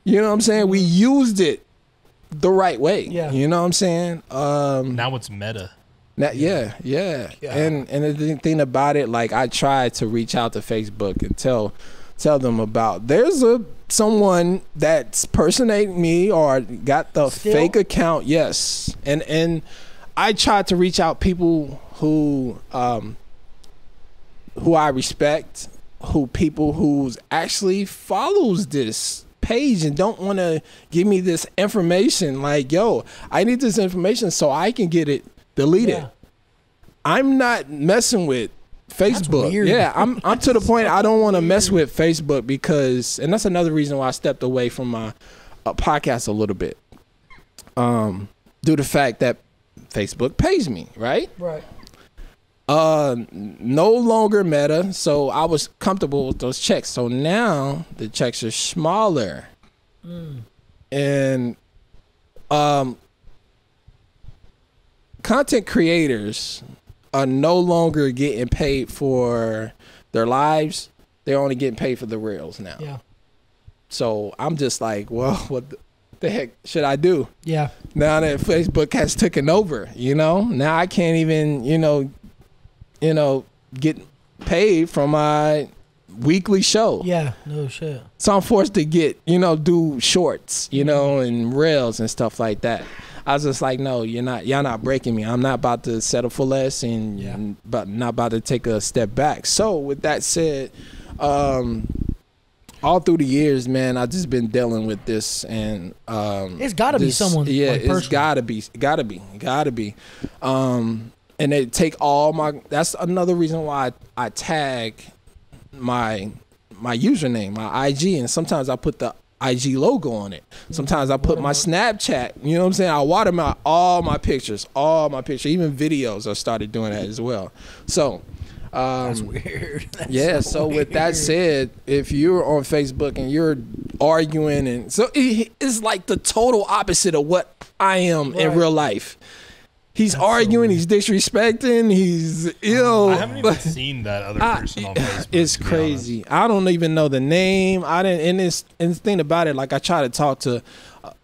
you know what I'm saying? We used it the right way. Yeah. You know what I'm saying? Now it's Meta. Yeah. And the thing about it, like, I tried to reach out to Facebook and tell them about there's someone that's personating me or got the fake account. Yes. And I tried to reach out people who I respect, people who's actually follows this page and don't want to give me this information. Like, yo, I need this information so I can get it deleted. Yeah. I'm not messing with Facebook. Yeah, I'm to the point I don't want to mess with Facebook because, and that's another reason why I stepped away from my podcast a little bit. Due to the fact that Facebook pays me, right? Right. No longer Meta, so I was comfortable with those checks. So now the checks are smaller. And content creators are no longer getting paid for their lives. They're only getting paid for the reels now. Yeah. So I'm just like, well, what the heck should I do? Yeah. Now that Facebook has taken over, now I can't even, get paid from my weekly show. Yeah, no shit. So I'm forced to do shorts, and reels and stuff like that. I was just like, no, y'all not breaking me. I'm not about to settle for less but not about to take a step back. So with that said, all through the years, man, I've just been dealing with this, and it's gotta be someone. Yeah, it's gotta be. And they take all my. That's another reason why I tag my username, my IG, and sometimes I put the IG logo on it. Sometimes I put my Snapchat. You know what I'm saying? I watermark all my pictures, even videos. I started doing that as well. So. That's weird. So with that said, if you're on Facebook and you're arguing, and so it's like the total opposite of what I am in real life. He's arguing, he's disrespecting, he's ill. I haven't even seen that other person on Facebook. It's crazy. I don't even know the name. And the thing about it, like, I try to talk to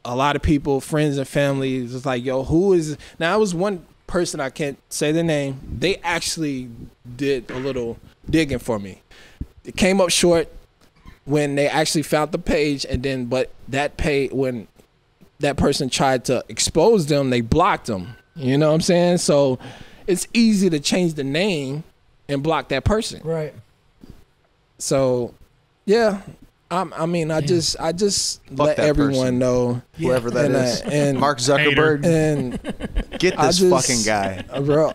a lot of people, friends and family. It's like, yo, who is now? I was one person, I can't say the name. They actually did a little digging for me. It came up short when they actually found the page, but that page, when that person tried to expose them, they blocked them. You know what I'm saying? So it's easy to change the name and block that person. Right. So yeah. I just let everyone know, whoever that is, and Mark Zuckerberg, and get this fucking guy, bro.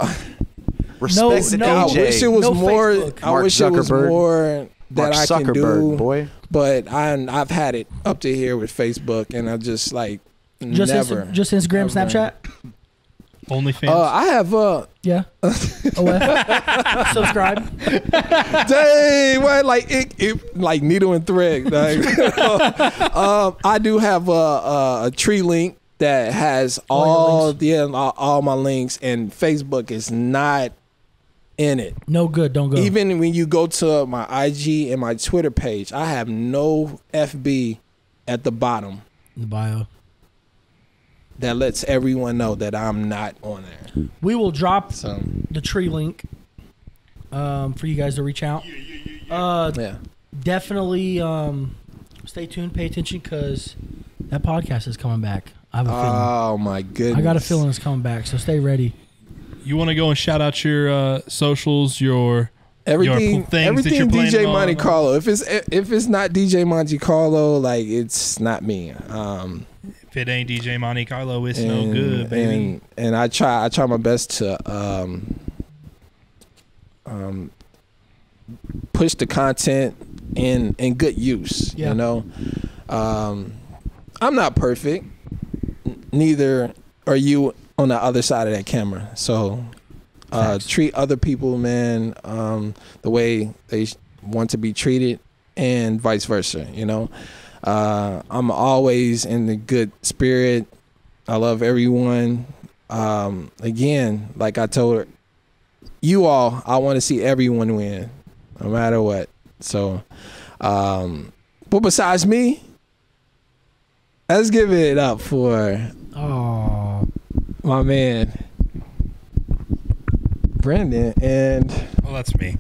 Respect the DJ. I wish it was more. Facebook. I wish it was more that Mark I can Zuckerberg, do, boy. But I've had it up to here with Facebook, and I just like never. Just Instagram, Snapchat. OnlyFans. I have yeah. Subscribe. Dang, what, like needle and thread. Like, I do have a tree link that has all my links, and Facebook is not in it. No good. Don't go. Even when you go to my IG and my Twitter page, I have no FB at the bottom. The bio. That lets everyone know that I'm not on there. We will drop the tree link for you guys to reach out. Definitely stay tuned, pay attention, because that podcast is coming back. I have a feeling. Oh my goodness! I got a feeling it's coming back, so stay ready. You want to go and shout out your socials, everything that you're DJ Monte Carlo. If it's not DJ Monte Carlo, like, it's not me. If it ain't DJ Monte Carlo, it's no good, baby. And I try my best to push the content in good use. Yeah. You know, I'm not perfect. Neither are you on the other side of that camera. So treat other people, man, the way they want to be treated, and vice versa. You know. I'm always in the good spirit. I love everyone. Again, like I told her, you all, I want to see everyone win, no matter what. So, but besides me, let's give it up for my man Brendan and that's me,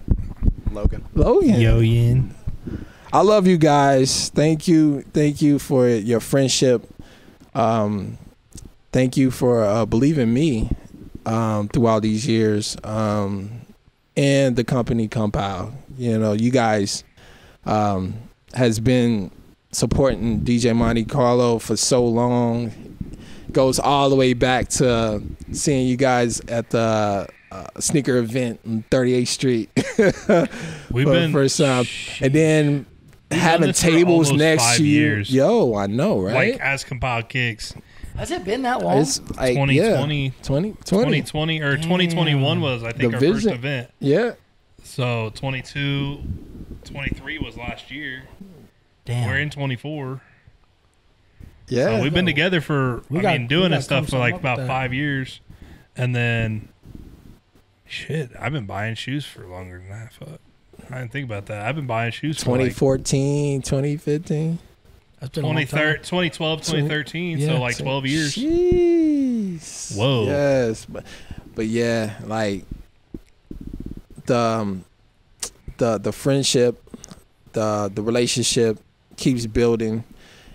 Logan. Yo, Yin. I love you guys. Thank you for your friendship. Thank you for believing me throughout these years, and the company Compound. You know, you guys has been supporting DJ Monte Carlo for so long. Goes all the way back to seeing you guys at the sneaker event on 38th Street. We've been first time, and then having tables next to you. Years. Yo, I know, right? Like as Compiled Kicks. Has it been that long? It's like 2020, 2020 or 2021 was, I think, our first event. Yeah. So 22, 23 was last year. Damn. We're in 24. Yeah. So we've been together for, doing this stuff for like about 5 years. And then, I've been buying shoes for longer than that. Fuck. I didn't think about that. I've been buying shoes for 2014, 2015. That's been 2012, 2013. Yeah, so like 12 years. Jeez. Whoa. Yes. But yeah, like the friendship, the relationship keeps building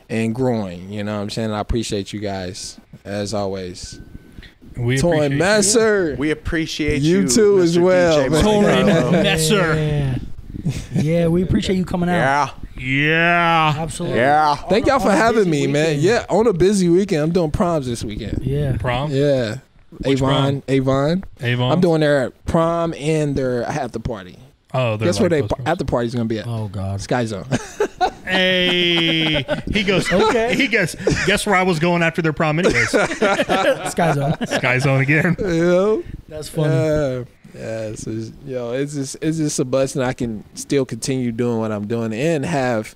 and growing. You know what I'm saying? I appreciate you guys as always. We Toy Messer. We appreciate you too, Mr. as well. Toy Messer. Yeah, we appreciate you coming out. Yeah. Absolutely. Yeah. Thank y'all for having me, man. Yeah, on a busy weekend. I'm doing proms this weekend. Yeah. Prom? Yeah. Avon. I'm doing their prom and their after party. Oh, guess where they after party's gonna be at? Oh God. Sky Zone. Hey, he goes. Okay. He goes. Guess where I was going after their prom, anyways. Sky Zone. Sky Zone again. Yeah. That's funny. Yeah. So, it's just a blessing. I can still continue doing what I'm doing and have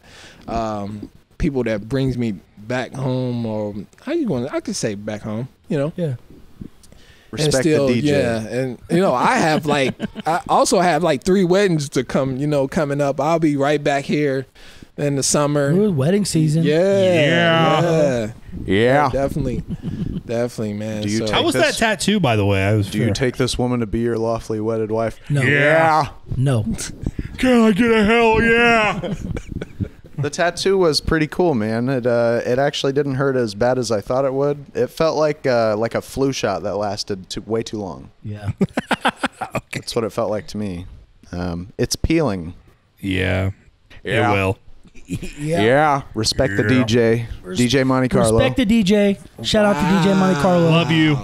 people that brings me back home, or how you going? I could say back home. You know. Yeah. Respect still, the DJ. Yeah, and I have I also have 3 weddings to come, coming up. I'll be right back here in the summer. Ooh, wedding season. Yeah. Definitely, man. How was that tattoo, by the way? Do you take this woman to be your lawfully wedded wife? No. Yeah. No. Can I get a hell yeah? The tattoo was pretty cool, man. It actually didn't hurt as bad as I thought it would. It felt like a flu shot that lasted way too long. Yeah. Okay. That's what it felt like to me. It's peeling. Yeah. It will. Yeah. Respect the DJ. DJ Monte Carlo. Respect the DJ. Shout out to DJ Monte Carlo. Love you.